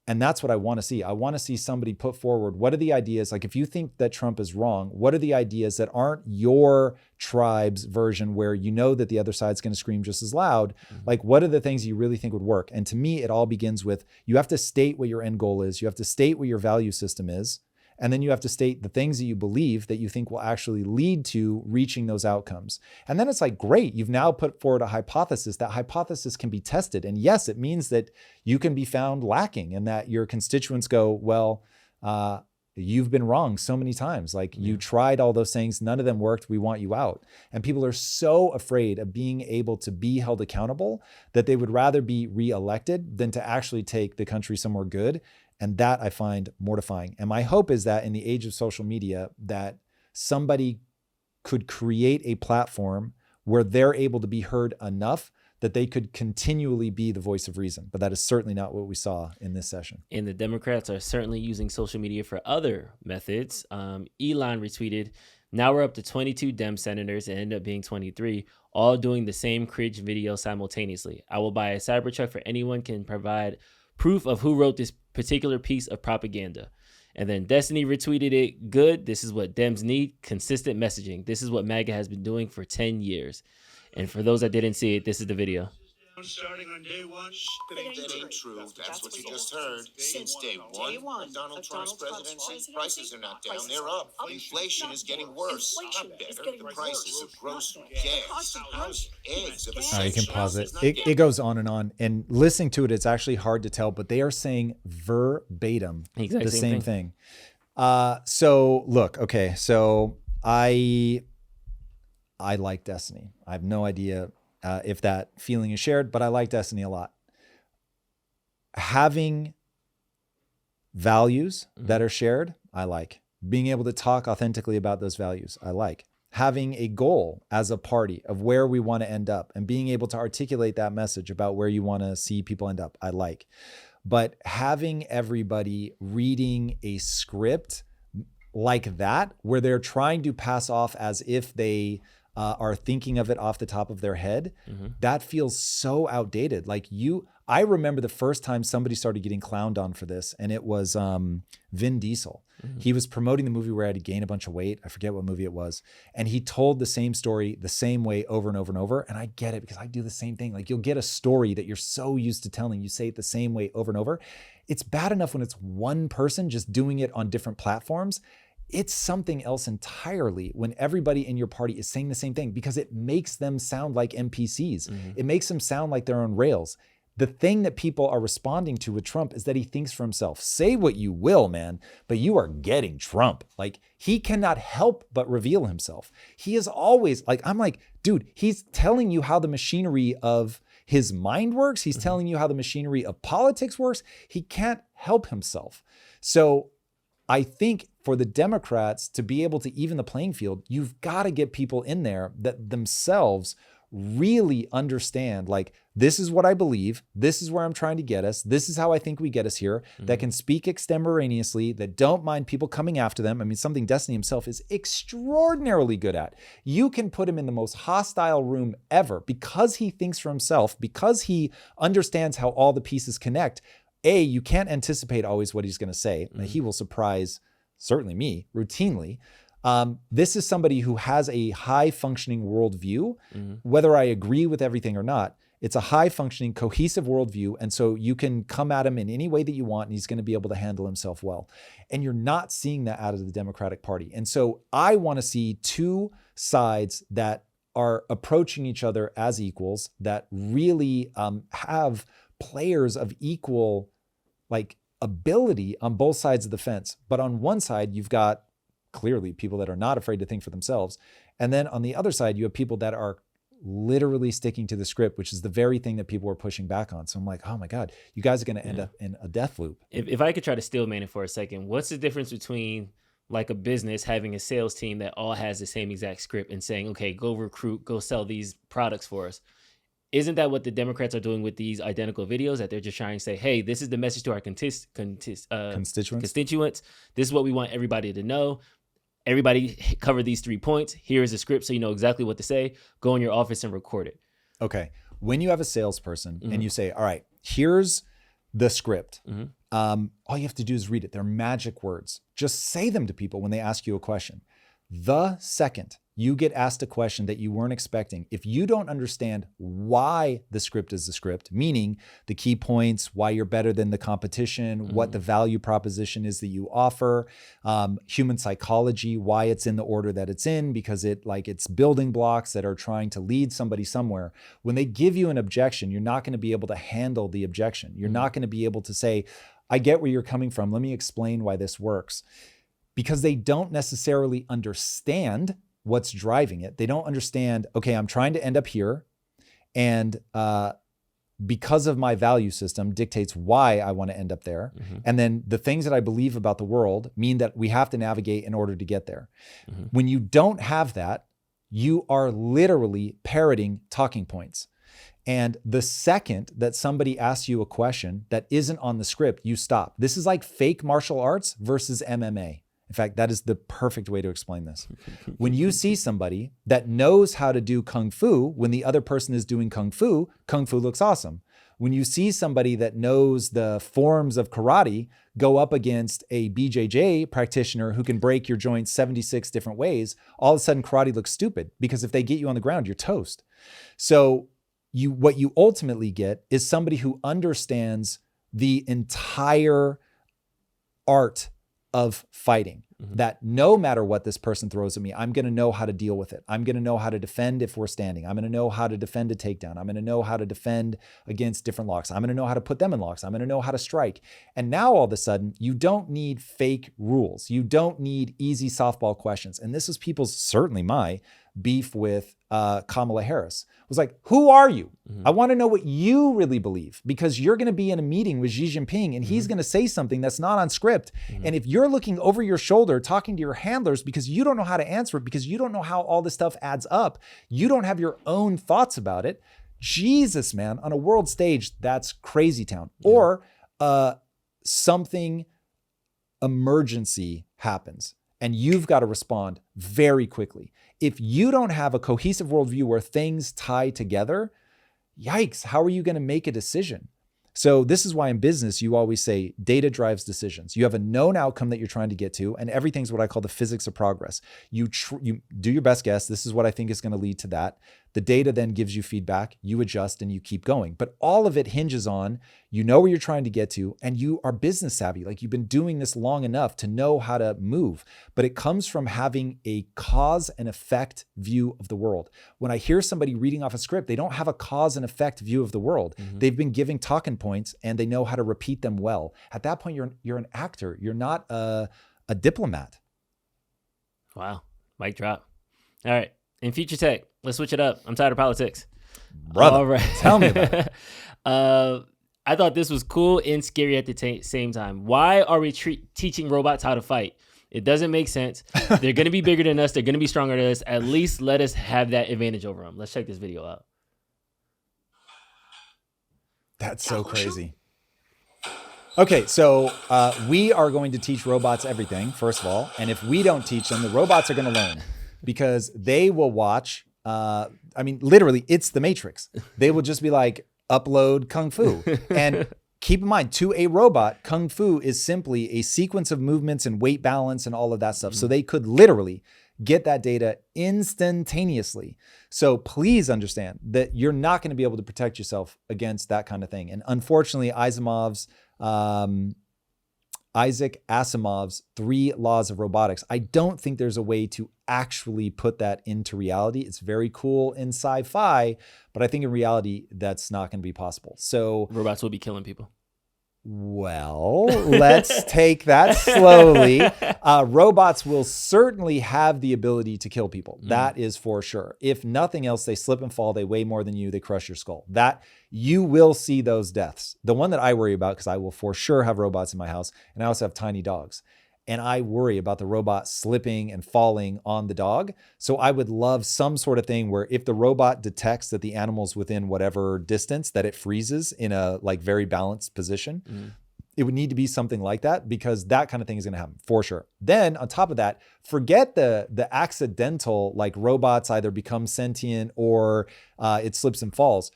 And that's what I want to see. I want to see somebody put forward, what are the ideas? Like, if you think that Trump is wrong, what are the ideas that aren't your tribe's version where you know that the other side's going to scream just as loud? Like, what are the things you really think would work? And to me, it all begins with, you have to state what your end goal is. You have to state what your value system is. And then you have to state the things that you believe that you think will actually lead to reaching those outcomes. And then it's like, great, you've now put forward a hypothesis. That hypothesis can be tested. And yes, it means that you can be found lacking and that your constituents go, well, you've been wrong so many times. Like, you tried all those things. None of them worked. We want you out. And people are so afraid of being able to be held accountable that they would rather be reelected than to actually take the country somewhere good. And that I find mortifying. And my hope is that in the age of social media, that somebody could create a platform where they're able to be heard enough that they could continually be the voice of reason. But that is certainly not what we saw in this session. And the Democrats are certainly using social media for other methods. Elon retweeted, now we're up to 22 Dem senators, and end up being 23, all doing the same cringe video simultaneously. I will buy a Cybertruck for anyone can provide proof of who wrote this particular piece of propaganda. And then Destiny retweeted it. Good. This is what Dems need. Consistent messaging. This is what MAGA has been doing for 10 years. And for those that didn't see it, this is the video. Starting on day one. That ain't true. That's what you just heard. Since day one of Donald Trump's presidency, prices are not down, they're up. Inflation is getting worse, not better. The prices of grocery, gas, house, eggs, of All right, you can pause it. It goes on. And listening to it, it's actually hard to tell, but they are saying verbatim the same thing. So look, okay, so I like Destiny. I have no idea if that feeling is shared, but I like Destiny a lot. Having values that are shared, I like. Being able to talk authentically about those values, I like. Having a goal as a party of where we want to end up and being able to articulate that message about where you want to see people end up, I like. But having everybody reading a script like that, where they're trying to pass off as if they are thinking of it off the top of their head, that feels so outdated. Like I remember the first time somebody started getting clowned on for this, and it was Vin Diesel. He was promoting the movie where I had to gain a bunch of weight. I forget what movie it was. And he told the same story the same way over and over and over. And I get it because I do the same thing. Like you'll get a story that you're so used to telling, you say it the same way over and over. It's bad enough when it's one person just doing it on different platforms. It's something else entirely when everybody in your party is saying the same thing, because it makes them sound like NPCs. It makes them sound like they're on rails. The thing that people are responding to with Trump is that he thinks for himself. Say what you will, man, but you are getting Trump. Like he cannot help but reveal himself. He is always like, I'm like, dude, he's telling you how the machinery of his mind works. He's telling you how the machinery of politics works. He can't help himself. So I think for the Democrats to be able to even the playing field, you've got to get people in there that themselves really understand, like, this is what I believe. This is where I'm trying to get us. This is how I think we get us here, that can speak extemporaneously, that don't mind people coming after them. I mean, something Destiny himself is extraordinarily good at. You can put him in the most hostile room ever because he thinks for himself, because he understands how all the pieces connect. You can't anticipate always what he's going to say. He will surprise, certainly me, routinely. This is somebody who has a high functioning worldview, whether I agree with everything or not. It's a high functioning, cohesive worldview. And so you can come at him in any way that you want, and he's going to be able to handle himself well. And you're not seeing that out of the Democratic Party. And so I want to see two sides that are approaching each other as equals, that really have players of equal ability on both sides of the fence. But on one side, you've got clearly people that are not afraid to think for themselves. And then on the other side, you have people that are literally sticking to the script, which is the very thing that people were pushing back on. So I'm like, oh my God, you guys are going to end up in a death loop. If I could try to steel man it for a second, what's the difference between like a business having a sales team that all has the same exact script and saying, okay, go recruit, go sell these products for us? Isn't that what the Democrats are doing with these identical videos, that they're just trying to say, hey, this is the message to our constituents. This is what we want everybody to know. Everybody cover these 3 points. Here is a script so you know exactly what to say. Go in your office and record it. Okay. When you have a salesperson and you say, all right, here's the script. All you have to do is read it. They're magic words. Just say them to people when they ask you a question. The second you get asked a question that you weren't expecting, if you don't understand why the script is the script, meaning the key points, why you're better than the competition, what the value proposition is that you offer, human psychology, why it's in the order that it's in, because it's building blocks that are trying to lead somebody somewhere. When they give you an objection, you're not going to be able to handle the objection. You're not going to be able to say, I get where you're coming from. Let me explain why this works. Because they don't necessarily understand what's driving it. They don't understand, okay, I'm trying to end up here, and because of my value system dictates why I want to end up there. And then the things that I believe about the world mean that we have to navigate in order to get there. When you don't have that, you are literally parroting talking points. And the second that somebody asks you a question that isn't on the script, you stop. This is like fake martial arts versus MMA. In fact, that is the perfect way to explain this. When you see somebody that knows how to do Kung Fu, when the other person is doing Kung Fu looks awesome. When you see somebody that knows the forms of karate go up against a BJJ practitioner who can break your joints 76 different ways, all of a sudden karate looks stupid, because if they get you on the ground, you're toast. So what you ultimately get is somebody who understands the entire art of fighting, that no matter what this person throws at me, I'm going to know how to deal with it. I'm going to know how to defend if we're standing. I'm going to know how to defend a takedown. I'm going to know how to defend against different locks. I'm going to know how to put them in locks. I'm going to know how to strike. And now all of a sudden, you don't need fake rules. You don't need easy softball questions. And this is certainly my beef with Kamala Harris. It was like, who are you? I want to know what you really believe, because you're going to be in a meeting with Xi Jinping and he's going to say something that's not on script. And if you're looking over your shoulder, talking to your handlers because you don't know how to answer it, because you don't know how all this stuff adds up, you don't have your own thoughts about it. Jesus, man, on a world stage, that's crazy town. Or something emergency happens. and you've got to respond very quickly. If you don't have a cohesive worldview where things tie together, yikes, how are you going to make a decision? So this is why in business, you always say data drives decisions. You have a known outcome that you're trying to get to, and everything's what I call the physics of progress. You do your best guess. This is what I think is going to lead to that. The data then gives you feedback, you adjust, and you keep going. But all of it hinges on, you know where you're trying to get to, and you are business savvy. Like, you've been doing this long enough to know how to move. But it comes from having a cause and effect view of the world. When I hear somebody reading off a script, they don't have a cause and effect view of the world. They've been giving talking points, and they know how to repeat them well. At that point, you're an actor. You're not a diplomat. Wow. Mic drop. All right. In future tech, let's switch it up. I'm tired of politics. Brother, all right. Tell me about it. I thought this was cool and scary at the same time. Why are we teaching robots how to fight? It doesn't make sense. They're going to be bigger than us. They're going to be stronger than us. At least let us have that advantage over them. Let's check this video out. That's so crazy. Okay, so we are going to teach robots everything, first of all. And if we don't teach them, the robots are going to learn, because they will watch. Literally, it's the Matrix. They will just be like, upload Kung Fu. And keep in mind, to a robot, Kung Fu is simply a sequence of movements and weight balance and all of that stuff. So they could literally get that data instantaneously. So please understand that you're not going to be able to protect yourself against that kind of thing. And unfortunately, Isaac Asimov's 3 laws of robotics, I don't think there's a way to actually put that into reality. It's very cool in sci-fi, but I think in reality, that's not going to be possible. So robots will be killing people. Well, let's take that slowly. Robots will certainly have the ability to kill people. That is for sure. If nothing else, they slip and fall. They weigh more than you. They crush your skull. That you will see those deaths. The one that I worry about, because I will for sure have robots in my house, and I also have tiny dogs. And I worry about the robot slipping and falling on the dog. So I would love some sort of thing where if the robot detects that the animal's within whatever distance, that it freezes in a very balanced position. It would need to be something like that, because that kind of thing is going to happen for sure. Then on top of that, forget the accidental, like robots either become sentient or it slips and falls.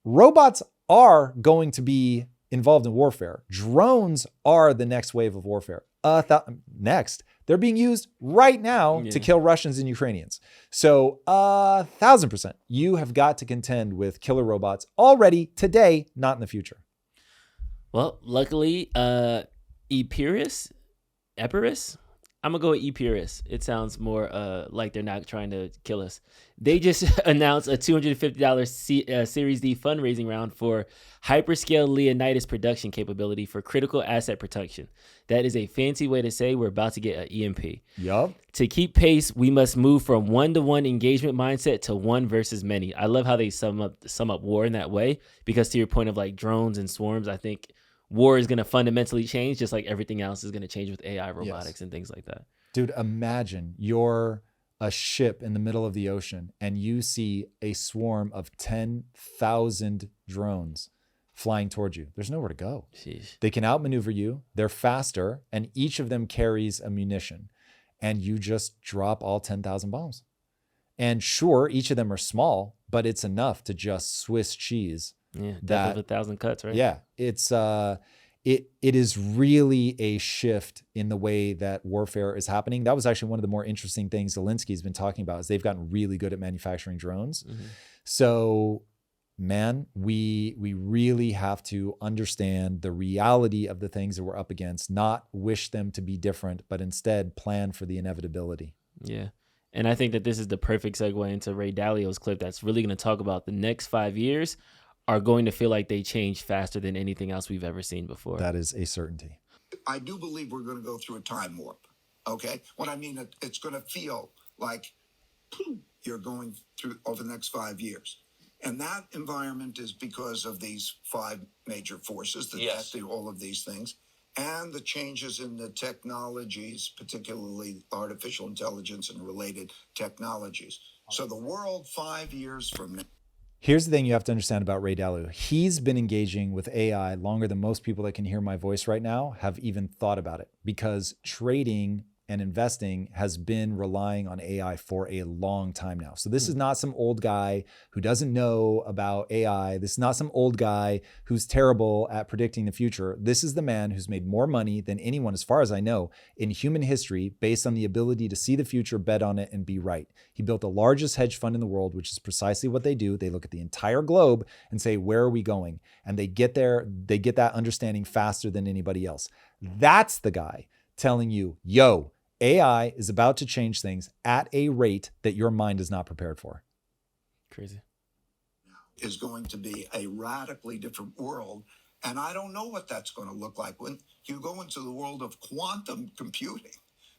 Robots are going to be involved in warfare. Drones are the next wave of warfare. Next, they're being used right now to kill Russians and Ukrainians. So 1,000%, you have got to contend with killer robots already today, not in the future. Well, luckily, Epirus, I'm going to go with Epirus. It sounds more like they're not trying to kill us. They just announced a $250 Series D fundraising round for hyperscale Leonidas production capability for critical asset protection. That is a fancy way to say we're about to get an EMP. Yup. To keep pace, we must move from one-to-one engagement mindset to one versus many. I love how they sum up war in that way, because to your point of like drones and swarms, I think war is going to fundamentally change, just like everything else is going to change with AI, robotics, and things like that. Dude, imagine you're a ship in the middle of the ocean and you see a swarm of 10,000 drones flying towards you. There's nowhere to go. Sheesh. They can outmaneuver you. They're faster, and each of them carries a munition. And you just drop all 10,000 bombs. And sure, each of them are small, but it's enough to just Swiss cheese. Yeah, death of 1,000 cuts, right? Yeah, it's it is really a shift in the way that warfare is happening. That was actually one of the more interesting things Zelensky's been talking about, is they've gotten really good at manufacturing drones. So, man, we really have to understand the reality of the things that we're up against, not wish them to be different, but instead plan for the inevitability. Yeah. And I think that this is the perfect segue into Ray Dalio's clip that's really going to talk about the next 5 years are going to feel like they change faster than anything else we've ever seen before. That is a certainty. I do believe we're going to go through a time warp, okay? What I mean, it's going to feel like you're going through over the next 5 years. And that environment is because of these 5 major forces that do all of these things, and the changes in the technologies, particularly artificial intelligence and related technologies. So the world 5 years from now. Here's the thing you have to understand about Ray Dalio. He's been engaging with AI longer than most people that can hear my voice right now have even thought about it, because trading and investing has been relying on AI for a long time now. So this is not some old guy who doesn't know about AI. This is not some old guy who's terrible at predicting the future. This is the man who's made more money than anyone, as far as I know, in human history based on the ability to see the future, bet on it, and be right. He built the largest hedge fund in the world, which is precisely what they do. They look at the entire globe and say, where are we going? And they get there, they get that understanding faster than anybody else. That's the guy telling you, yo, AI is about to change things at a rate that your mind is not prepared for. Crazy. Is going to be a radically different world. And I don't know what that's going to look like when you go into the world of quantum computing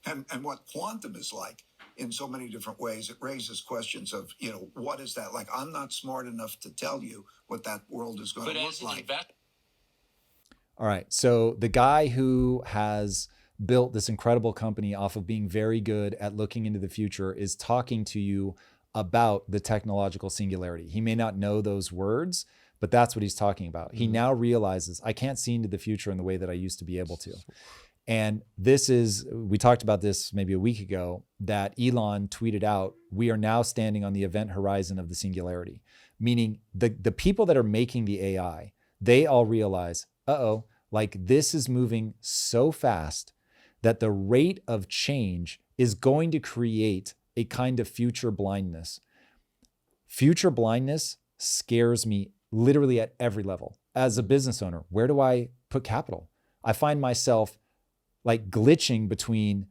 and what quantum is like in so many different ways. It raises questions of, what is that like? I'm not smart enough to tell you what that world is going to look like. All right. So the guy who has built this incredible company off of being very good at looking into the future is talking to you about the technological singularity. He may not know those words, but that's what he's talking about. He now realizes I can't see into the future in the way that I used to be able to. And we talked about this maybe a week ago, that Elon tweeted out, we are now standing on the event horizon of the singularity, meaning the people that are making the AI, they all realize, like this is moving so fast that the rate of change is going to create a kind of future blindness. Future blindness scares me literally at every level. As a business owner, where do I put capital? I find myself like glitching between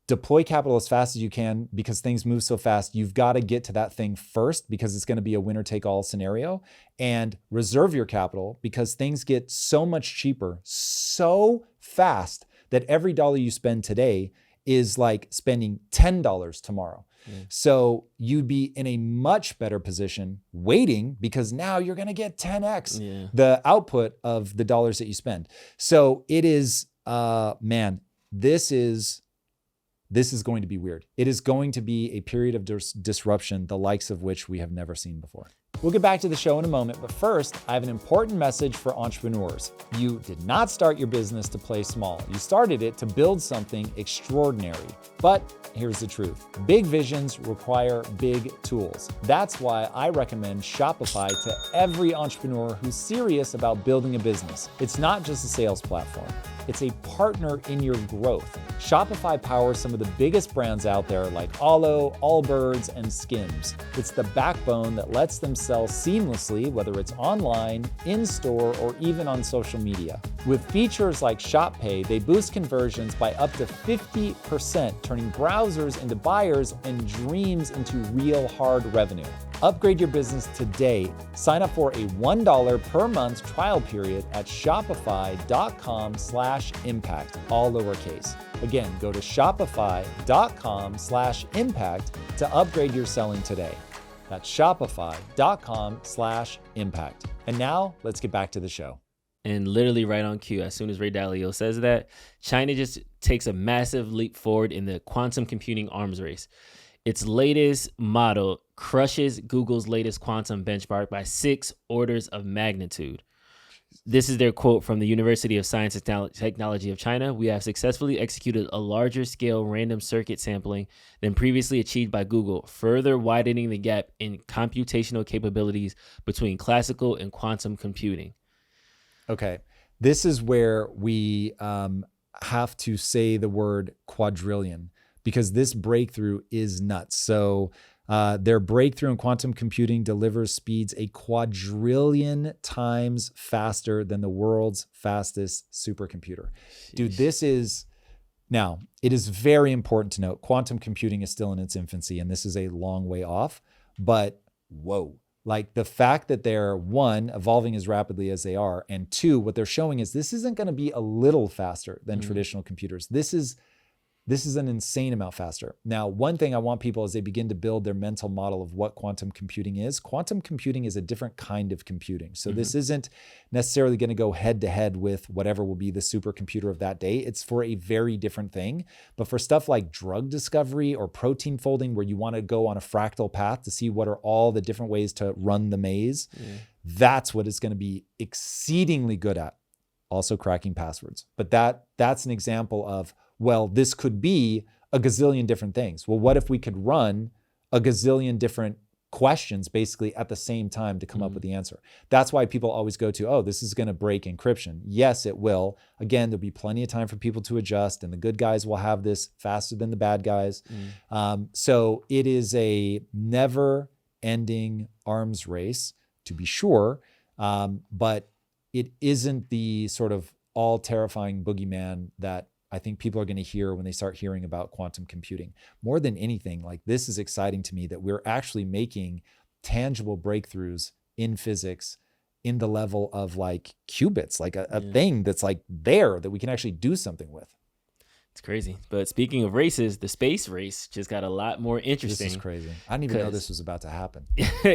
deploy capital as fast as you can because things move so fast. You've got to get to that thing first because it's going to be a winner take all scenario, and reserve your capital because things get so much cheaper so fast that every dollar you spend today is like spending $10 tomorrow. So you'd be in a much better position waiting because now you're going to get 10x the output of the dollars that you spend. So it is, this is going to be weird. It is going to be a period of disruption, the likes of which we have never seen before. We'll get back to the show in a moment, but first, I have an important message for entrepreneurs. You did not start your business to play small. You started it to build something extraordinary. But here's the truth. Big visions require big tools. That's why I recommend Shopify to every entrepreneur who's serious about building a business. It's not just a sales platform. It's a partner in your growth. Shopify powers some of the biggest brands out there like Alo, Allbirds, and Skims. It's the backbone that lets them sell seamlessly, whether it's online, in-store, or even on social media. With features like Shop Pay, they boost conversions by up to 50%, turning browsers into buyers and dreams into real hard revenue. Upgrade your business today. Sign up for a $1 per month trial period at shopify.com/impact, all lowercase. Again, go to shopify.com/impact to upgrade your selling today. That's shopify.com/impact. And now let's get back to the show. And literally right on cue, as soon as Ray Dalio says that, China just takes a massive leap forward in the quantum computing arms race. Its latest model crushes Google's latest quantum benchmark by 6 orders of magnitude. This is their quote from the University of Science and Technology of China. We have successfully executed a larger scale random circuit sampling than previously achieved by Google, further widening the gap in computational capabilities between classical and quantum computing. Okay, this is where we have to say the word quadrillion, because this breakthrough is nuts. So their breakthrough in quantum computing delivers speeds a quadrillion times faster than the world's fastest supercomputer. Dude, now, it is very important to note, quantum computing is still in its infancy, and this is a long way off, but whoa. Like the fact that they're, one, evolving as rapidly as they are, and two, what they're showing is this isn't going to be a little faster than traditional computers. This is an insane amount faster. Now, one thing I want people as they begin to build their mental model of what quantum computing is a different kind of computing. So this isn't necessarily going to go head to head with whatever will be the supercomputer of that day. It's for a very different thing. But for stuff like drug discovery or protein folding, where you want to go on a fractal path to see what are all the different ways to run the maze, that's what it's going to be exceedingly good at. Also cracking passwords. But that's an example of, well, this could be a gazillion different things. Well, what if we could run a gazillion different questions basically at the same time to come up with the answer? That's why people always go to, oh, this is going to break encryption. Yes, it will. Again, there'll be plenty of time for people to adjust, and the good guys will have this faster than the bad guys. So it is a never-ending arms race, to be sure, but it isn't the sort of all-terrifying boogeyman that I think people are going to hear when they start hearing about quantum computing. More than anything, like, this is exciting to me that we're actually making tangible breakthroughs in physics in the level of like qubits, like a thing that's like there that we can actually do something with. It's crazy. But speaking of races, the space race just got a lot more interesting. This is crazy. I didn't even know this was about to happen.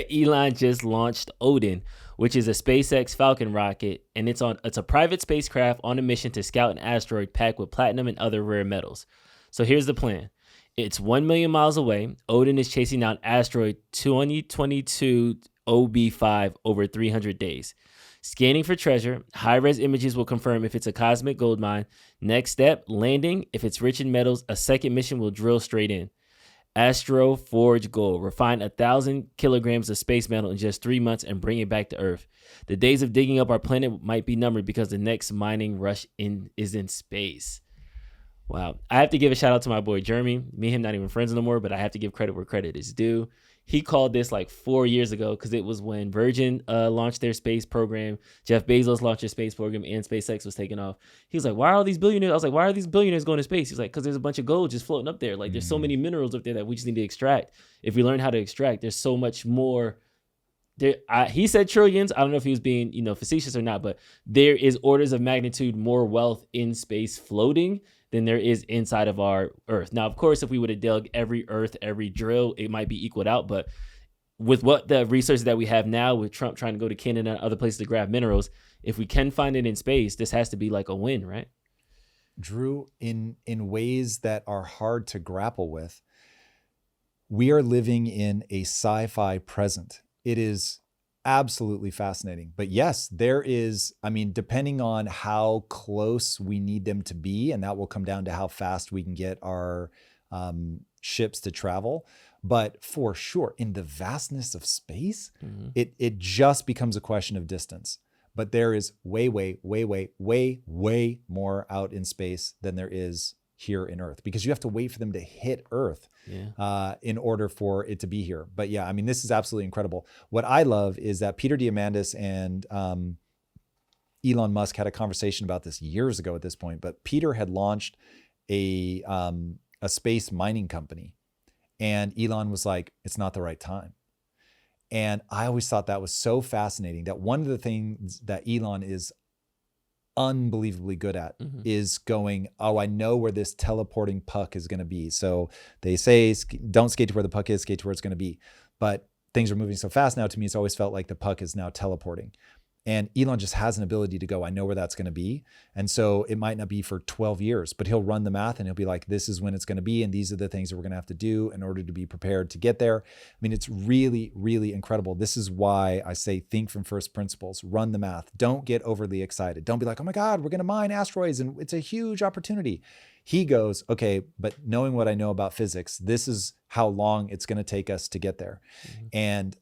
Elon just launched Odin, which is a SpaceX Falcon rocket, and it's a private spacecraft on a mission to scout an asteroid packed with platinum and other rare metals. So here's the plan. It's 1 million miles away. Odin is chasing down asteroid 2022 OB5 over 300 days. Scanning for treasure. High-res images will confirm if it's a cosmic gold mine. Next step, landing. If it's rich in metals, a second mission will drill straight in. Astro Forge Gold. Refine 1,000 kilograms of space metal in just 3 months and bring it back to Earth. The days of digging up our planet might be numbered because the next mining rush is in space. Wow. I have to give a shout out to my boy Jeremy. Me and him not even friends no more, but I have to give credit where credit is due. He called this like 4 years ago because it was when Virgin launched their space program. Jeff Bezos launched their space program and SpaceX was taking off. He was like, why are all these billionaires? I was like, why are these billionaires going to space? He's like, because there's a bunch of gold just floating up there. Like, there's so many minerals up there that we just need to extract. If we learn how to extract, there's so much more. There, he said trillions. I don't know if he was being, facetious or not, but there is orders of magnitude more wealth in space floating than there is inside of our Earth. Now, of course, if we would have dug every Earth, every drill, it might be equaled out. But with what the resources that we have now, with Trump trying to go to Canada and other places to grab minerals, if we can find it in space, this has to be like a win, right? Drew, in ways that are hard to grapple with, we are living in a sci-fi present. It is absolutely fascinating. But yes, there is, depending on how close we need them to be, and that will come down to how fast we can get our ships to travel. But for sure, in the vastness of space, it just becomes a question of distance. But there is way more out in space than there is here in Earth, because you have to wait for them to hit Earth in order for it to be here. But yeah, this is absolutely incredible. What I love is that Peter Diamandis and Elon Musk had a conversation about this years ago at this point, but Peter had launched a space mining company, and Elon was like, it's not the right time. And I always thought that was so fascinating, that one of the things that Elon is unbelievably good at is going, I know where this teleporting puck is going to be. So they say, don't skate to where the puck is, skate to where it's going to be. But things are moving so fast now, to me, it's always felt like the puck is now teleporting. And Elon just has an ability to go, I know where that's going to be. And so it might not be for 12 years, but he'll run the math and he'll be like, this is when it's going to be. And these are the things that we're going to have to do in order to be prepared to get there. It's really, really incredible. This is why I say, think from first principles, run the math. Don't get overly excited. Don't be like, oh my God, we're going to mine asteroids and it's a huge opportunity. He goes, okay, but knowing what I know about physics, this is how long it's going to take us to get there. And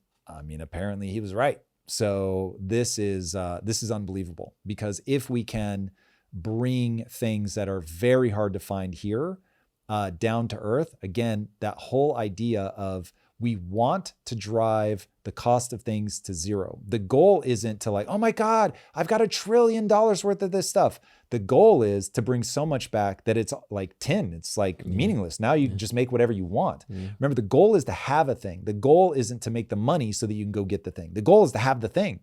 apparently he was right. So this is unbelievable, because if we can bring things that are very hard to find here down to Earth, again, that whole idea of we want to drive the cost of things to zero. The goal isn't to like, oh my God, I've got $1 trillion worth of this stuff. The goal is to bring so much back that it's like tin. It's like meaningless. Now you can just make whatever you want. Remember, the goal is to have a thing. The goal isn't to make the money so that you can go get the thing. The goal is to have the thing.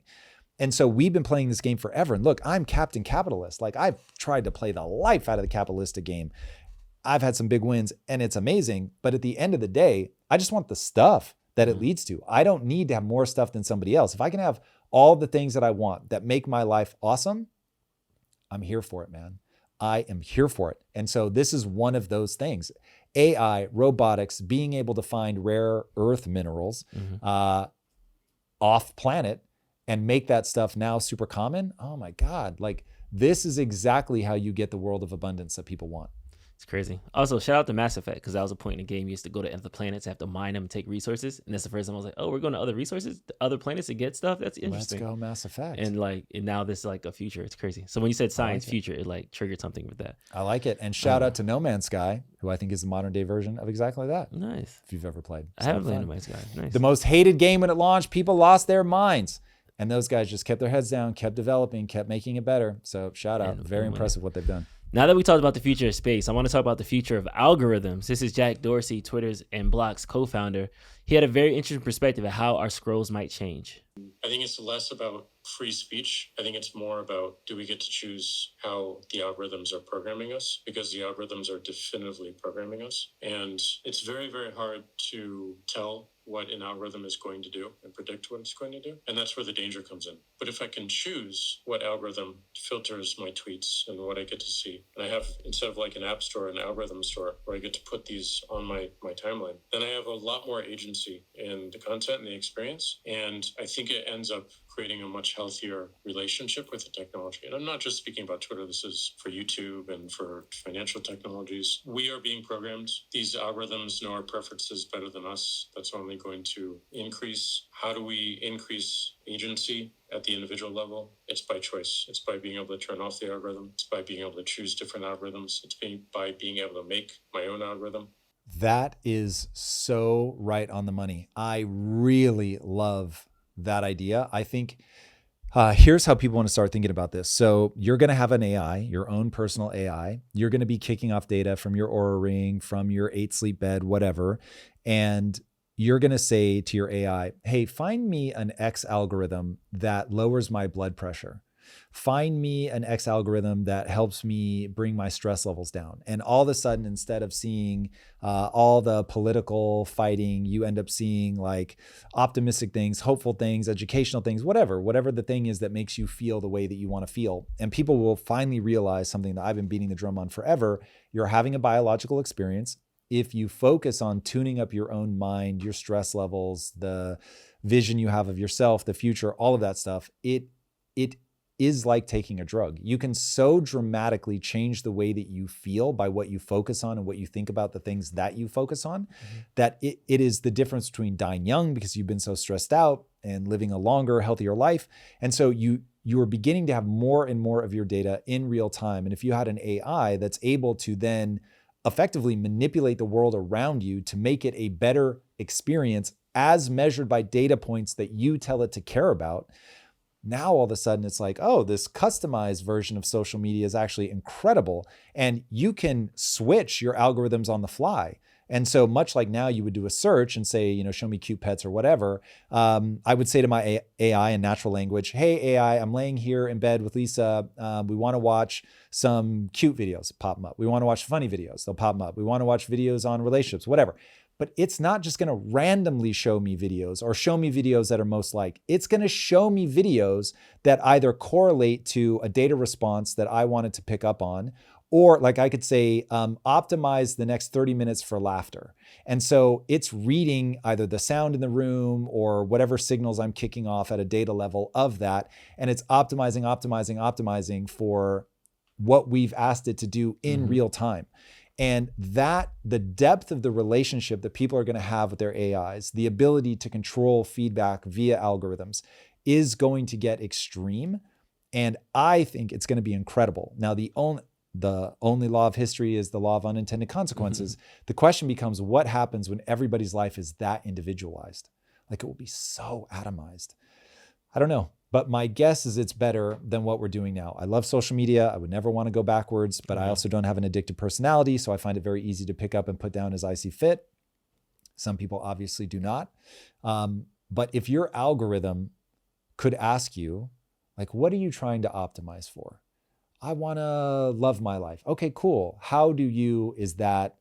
And so we've been playing this game forever. And look, I'm Captain Capitalist. Like, I've tried to play the life out of the capitalistic game. I've had some big wins and it's amazing. But at the end of the day, I just want the stuff that it leads to. I don't need to have more stuff than somebody else. If I can have all the things that I want that make my life awesome, I'm here for it, man. I am here for it. And so this is one of those things. AI, robotics, being able to find rare earth minerals off planet and make that stuff now super common. Oh my God. Like, this is exactly how you get the world of abundance that people want. It's crazy. Also, shout out to Mass Effect, because that was a point in the game. You used to go to other planets, have to mine them and take resources. And that's the first time I was like, oh, we're going to other resources, other planets to get stuff. That's interesting. Let's go Mass Effect. And now this is like a future. It's crazy. So when you said science future, it like triggered something with that. I like it. And shout out to No Man's Sky, who I think is the modern day version of exactly that. Nice. If you've ever played. I haven't played No Man's Sky. Nice. The most hated game when it launched, people lost their minds. And those guys just kept their heads down, kept developing, kept making it better. So shout out. Very impressive what they've done. Now that we talked about the future of space, I want to talk about the future of algorithms. This is Jack Dorsey, Twitter's and Block's co-founder. He had a very interesting perspective of how our scrolls might change. I think it's less about free speech. I think it's more about, do we get to choose how the algorithms are programming us? Because the algorithms are definitively programming us. And it's very, very hard to tell what an algorithm is going to do and predict what it's going to do. And that's where the danger comes in. But if I can choose what algorithm filters my tweets and what I get to see, and I have, instead of like an app store, an algorithm store where I get to put these on my timeline, then I have a lot more agency in the content and the experience. And I think it ends up creating a much healthier relationship with the technology. And I'm not just speaking about Twitter. This is for YouTube and for financial technologies. We are being programmed. These algorithms know our preferences better than us. That's only going to increase. How do we increase agency at the individual level? It's by choice. It's by being able to turn off the algorithm. It's by being able to choose different algorithms. It's by being able to make my own algorithm. That is so right on the money. I really love that idea. I think here's how people want to start thinking about this. So you're going to have an AI, your own personal AI. You're going to be kicking off data from your Oura Ring, from your 8 sleep bed, whatever. And you're going to say to your AI, hey, find me an X algorithm that lowers my blood pressure. Find me an X algorithm that helps me bring my stress levels down. And all of a sudden, instead of seeing all the political fighting, you end up seeing like optimistic things, hopeful things, educational things, whatever the thing is that makes you feel the way that you want to feel. And people will finally realize something that I've been beating the drum on forever. You're having a biological experience. If you focus on tuning up your own mind, your stress levels, the vision you have of yourself, the future, all of that stuff, it is like taking a drug. You can so dramatically change the way that you feel by what you focus on and what you think about the things that you focus on, that it is the difference between dying young because you've been so stressed out and living a longer, healthier life. And so you are beginning to have more and more of your data in real time. And if you had an AI that's able to then effectively manipulate the world around you to make it a better experience as measured by data points that you tell it to care about, now all of a sudden it's like, oh, this customized version of social media is actually incredible. And you can switch your algorithms on the fly. And so much like now you would do a search and say, show me cute pets or whatever. I would say to my AI in natural language, hey, AI, I'm laying here in bed with Lisa. We want to watch some cute videos, pop them up. We want to watch funny videos, they'll pop them up. We want to watch videos on relationships, whatever. But it's not just going to randomly show me videos or show me videos that are most liked. It's going to show me videos that either correlate to a data response that I wanted to pick up on, or like I could say, optimize the next 30 minutes for laughter. And so it's reading either the sound in the room or whatever signals I'm kicking off at a data level of that. And it's optimizing for what we've asked it to do in real time. And that the depth of the relationship that people are going to have with their AIs, the ability to control feedback via algorithms is going to get extreme. And I think it's going to be incredible. Now, the only law of history is the law of unintended consequences. The question becomes, what happens when everybody's life is that individualized? Like, it will be so atomized. I don't know. But my guess is it's better than what we're doing now. I love social media. I would never want to go backwards, but I also don't have an addictive personality, so I find it very easy to pick up and put down as I see fit. Some people obviously do not. But if your algorithm could ask you, like, what are you trying to optimize for? I want to love my life. Okay, cool. Is that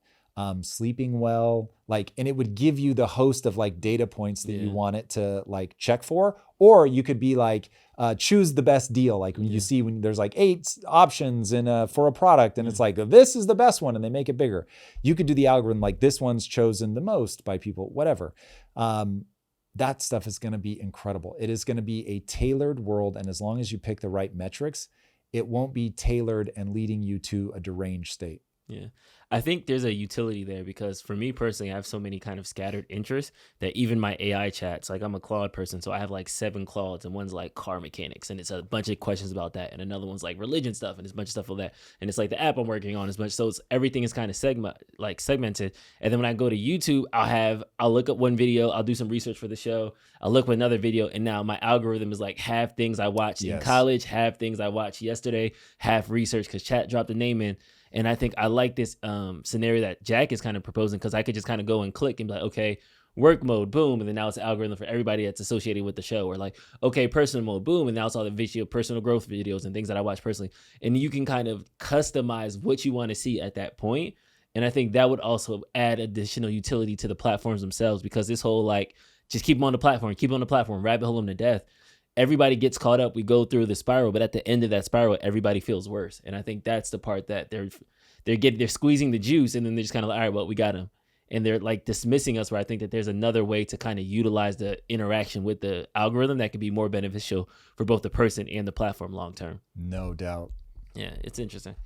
sleeping well? And it would give you the host of like data points that you want it to like check for. Or you could be like, choose the best deal. Like when you see when there's like 8 options for a product and it's like, this is the best one and they make it bigger. You could do the algorithm like this one's chosen the most by people, whatever. That stuff is going to be incredible. It is going to be a tailored world. And as long as you pick the right metrics, it won't be tailored and leading you to a deranged state. Yeah. I think there's a utility there because for me personally, I have so many kind of scattered interests that even my AI chats, like I'm a Claude person, so I have like 7 Claudes, and one's like car mechanics, and it's a bunch of questions about that, and another one's like religion stuff, and it's a bunch of stuff for that, and it's like the app I'm working on is much, so it's everything is kind of segmented. And then when I go to YouTube, I'll look up one video, I'll do some research for the show, I'll look at another video, and now my algorithm is like half things I watched in college, half things I watched yesterday, half research because chat dropped the name in. And I think I like this scenario that Jack is kind of proposing because I could just kind of go and click and be like, okay, work mode, boom. And then now it's an algorithm for everybody that's associated with the show. Or like, okay, personal mode, boom. And now it's all the video, personal growth videos and things that I watch personally. And you can kind of customize what you want to see at that point. And I think that would also add additional utility to the platforms themselves because this whole like, just keep them on the platform, rabbit hole them to death. Everybody gets caught up. We go through the spiral, but at the end of that spiral, everybody feels worse. And I think that's the part that they're squeezing the juice, and then they're just kind of like, all right, well, we got them, and they're like dismissing us. Where I think that there's another way to kind of utilize the interaction with the algorithm that could be more beneficial for both the person and the platform long term. No doubt. Yeah, it's interesting.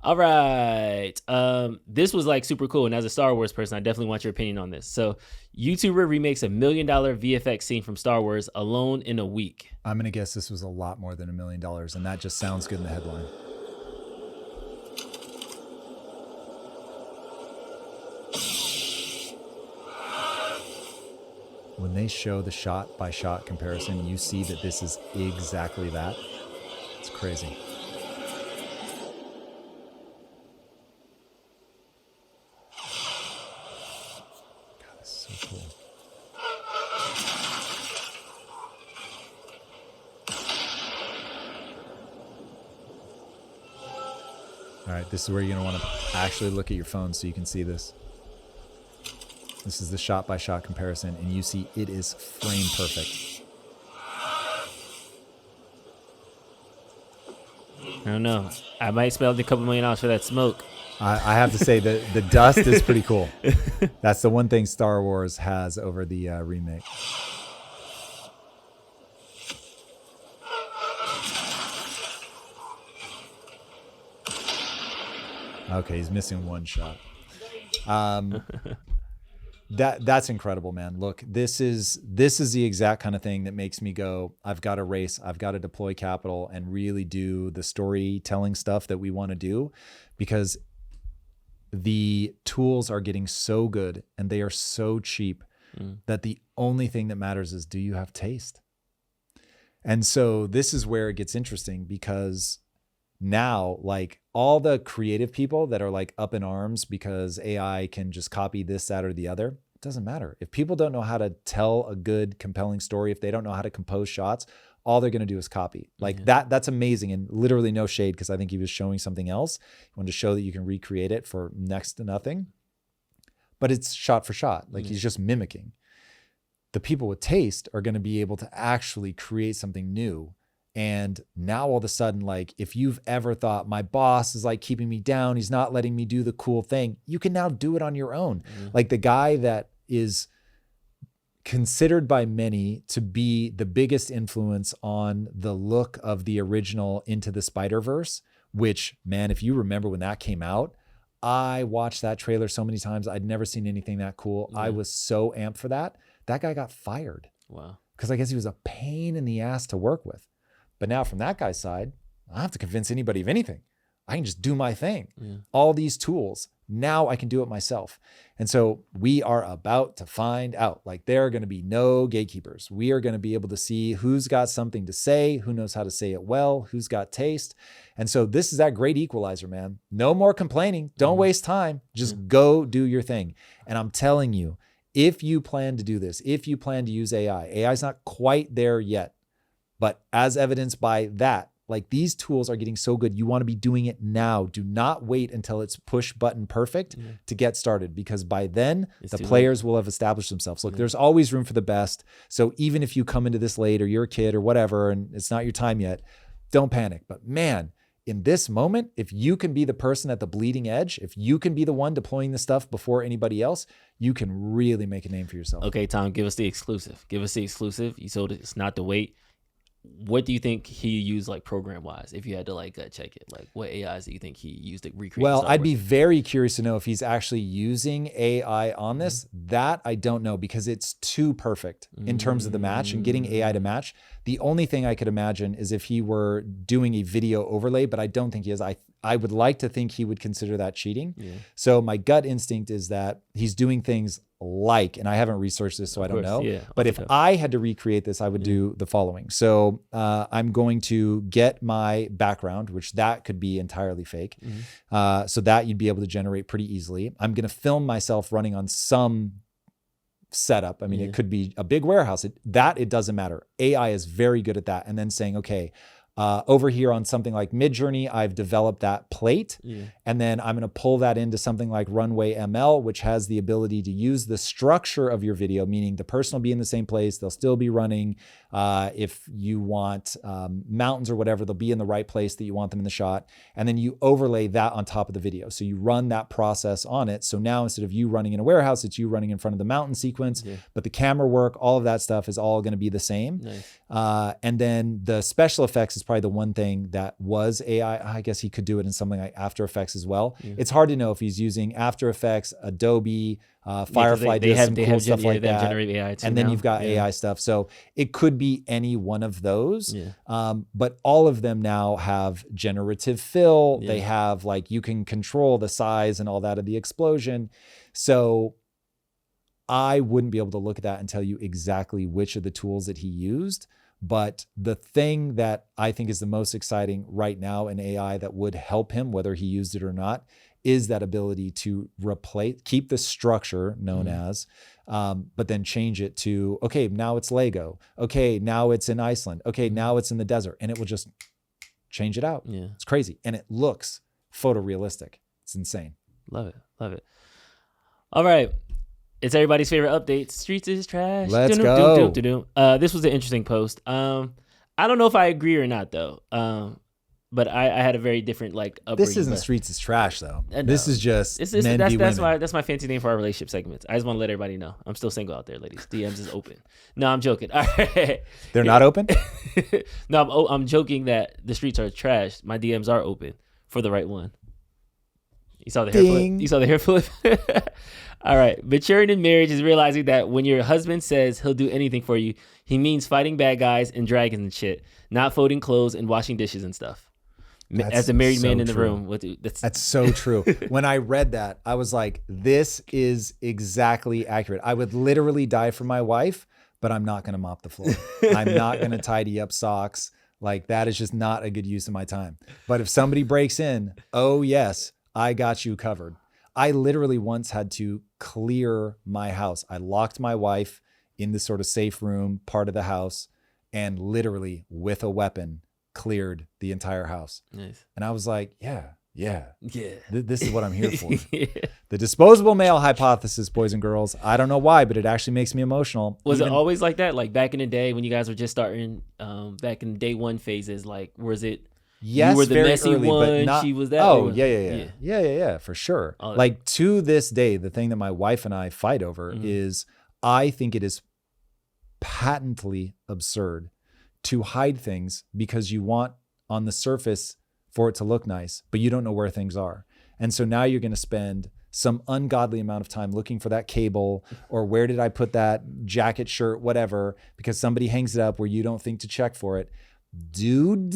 All right. This was like super cool. And as a Star Wars person, I definitely want your opinion on this. So YouTuber remakes $1 million VFX scene from Star Wars alone in a week. I'm going to guess this was a lot more than $1 million. And that just sounds good in the headline. When they show the shot by shot comparison, you see that this is exactly that. It's crazy. All right, this is where you're going to want to actually look at your phone so you can see this. This is the shot-by-shot comparison, and you see it is frame perfect. I don't know. I might spend a couple $1 million for that smoke. I have to say that the dust is pretty cool. That's the one thing Star Wars has over the remake. Okay, he's missing one shot. That's incredible, man. Look, this is the exact kind of thing that makes me go, I've got to race, I've got to deploy capital and really do the storytelling stuff that we want to do, because the tools are getting so good and they are so cheap that the only thing that matters is, do you have taste? And so this is where it gets interesting, because now, like, all the creative people that are like up in arms because AI can just copy this, that, or the other, it doesn't matter. If people don't know how to tell a good, compelling story, if they don't know how to compose shots, all they're going to do is copy. Like that's amazing. And literally no shade, because I think he was showing something else. He wanted to show that you can recreate it for next to nothing, but it's shot for shot. Like he's just mimicking. The people with taste are going to be able to actually create something new. And now all of a sudden, like, if you've ever thought my boss is like keeping me down, he's not letting me do the cool thing, you can now do it on your own. Like the guy that is considered by many to be the biggest influence on the look of the original Into the Spider-Verse, which, man, if you remember when that came out, I watched that trailer so many times. I'd never seen anything that cool. I was so amped for that. That guy got fired. Wow. Because I guess he was a pain in the ass to work with. But now from that guy's side, I don't have to convince anybody of anything. I can just do my thing. All these tools, now I can do it myself. And so we are about to find out, like, there are going to be no gatekeepers. We are going to be able to see who's got something to say, who knows how to say it well, who's got taste. And so this is that great equalizer, man. No more complaining. Don't waste time. Just go do your thing. And I'm telling you, if you plan to do this, if you plan to use AI, AI is not quite there yet. But as evidenced by that, like, these tools are getting so good, you want to be doing it now. Do not wait until it's push button perfect to get started, because by then the players will have established themselves. Look, there's always room for the best. So even if you come into this late or you're a kid or whatever, and it's not your time yet, don't panic. But man, in this moment, if you can be the person at the bleeding edge, if you can be the one deploying the stuff before anybody else, you can really make a name for yourself. Okay, Tom, give us the exclusive. You told us not to wait. what do you think he used like program wise? If you had to like check it, like what AIs do you think he used to recreate? Well, Star I'd Wars? be very curious to know if he's actually using AI on this. That I don't know, because it's too perfect in terms of the match and getting AI to match. The only thing I could imagine is if he were doing a video overlay, but I don't think he is. I would like to think he would consider that cheating. Yeah. So my gut instinct is that he's doing things like, and I haven't researched this, so I don't know. Yeah, but if I had to recreate this, I would do the following. So I'm going to get my background, which that could be entirely fake. So that you'd be able to generate pretty easily. I'm going to film myself running on some setup. I mean, it could be a big warehouse. It doesn't matter. AI is very good at that. And then saying, okay, over here on something like Midjourney, I've developed that plate. And then I'm going to pull that into something like Runway ML, which has the ability to use the structure of your video, meaning the person will be in the same place. They'll still be running. If you want mountains or whatever, they'll be in the right place that you want them in the shot. And then you overlay that on top of the video. So you run that process on it. So now instead of you running in a warehouse, it's you running in front of the mountain sequence. But the camera work, all of that stuff is all going to be the same. And then the special effects is probably the one thing that was AI. I guess he could do it in something like After Effects as well. It's hard to know if he's using After Effects, Adobe, Firefly, they have stuff like that. Generate AI too and then now. You've got AI stuff. So it could be any one of those. But all of them now have generative fill. They have like, you can control the size and all that of the explosion. So I wouldn't be able to look at that and tell you exactly which of the tools that he used. But the thing that I think is the most exciting right now in AI that would help him, whether he used it or not, is that ability to keep the structure known as, but then change it to, okay, now it's Lego. Okay, now it's in Iceland. Okay, now it's in the desert. And it will just change it out. It's crazy. And it looks photorealistic. It's insane. Love it. Love it. All right. It's everybody's favorite update. Streets is trash. Let's go. This was an interesting post. I don't know if I agree or not though. But I had a very different like upbringing. This isn't Streets is trash though. This is just men be women. That's my fancy name for our relationship segments. I just want to let everybody know I'm still single out there, ladies. DMs is open. No, I'm joking. All right. They're not open? No, I'm joking that the streets are trash. My DMs are open for the right one. You saw the hair flip? You saw the hair flip? All right. Maturing in marriage is realizing that when your husband says he'll do anything for you, he means fighting bad guys and dragons and shit, not folding clothes and washing dishes and stuff. As a married man in the room. That's so true. When I read that, I was like, this is exactly accurate. I would literally die for my wife, but I'm not going to mop the floor. I'm not going to tidy up socks. Like, that is just not a good use of my time. But if somebody breaks in, oh yes, I got you covered. I literally once had to clear my house. I locked my wife in this sort of safe room part of the house and literally with a weapon cleared the entire house. Nice. And I was like, yeah. This is what I'm here for. The disposable male hypothesis, boys and girls. I don't know why, but it actually makes me emotional. Was it always like that? Like back in the day when you guys were just starting, back in day one phases, like was it? Yes, you were the very messy early, one. but not, she was that. Oh, yeah, for sure. Like to this day, the thing that my wife and I fight over is I think it is patently absurd to hide things because you want on the surface for it to look nice, but you don't know where things are. And so now you're going to spend some ungodly amount of time looking for that cable or where did I put that jacket, shirt, whatever, because somebody hangs it up where you don't think to check for it. Dude,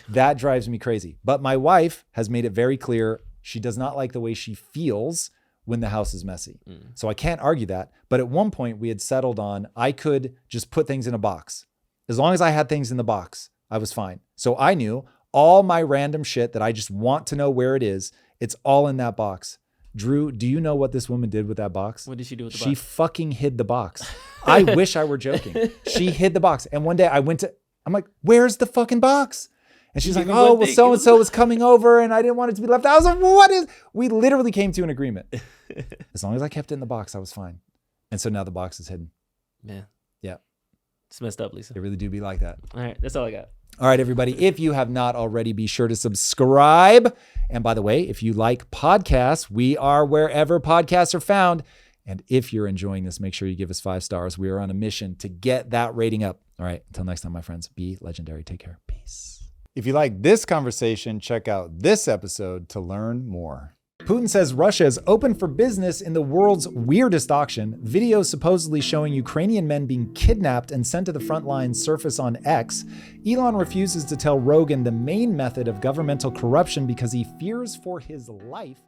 that drives me crazy. But my wife has made it very clear she does not like the way she feels when the house is messy. So I can't argue that. But at one point we had settled on I could just put things in a box. As long as I had things in the box, I was fine. So I knew all my random shit that I just want to know where it is, it's all in that box. Drew, do you know what this woman did with that box? What did she do with the box? She fucking hid the box. I wish I were joking. She hid the box. And one day I'm like, where's the fucking box? And she's like, oh, well, so-and-so was coming over and I didn't want it to be left out. I was like, we literally came to an agreement. As long as I kept it in the box, I was fine. And so now the box is hidden. Man. Yeah. It's messed up, Lisa. It really do be like that. All right. That's all I got. All right, everybody. If you have not already, be sure to subscribe. And by the way, if you like podcasts, we are wherever podcasts are found. And if you're enjoying this, make sure you give us 5 stars. We are on a mission to get that rating up. All right, until next time, my friends, be legendary. Take care. Peace. If you like this conversation, check out this episode to learn more. Putin says Russia is open for business in the world's weirdest auction. Videos supposedly showing Ukrainian men being kidnapped and sent to the front lines surface on X. Elon refuses to tell Rogan the main method of governmental corruption because he fears for his life.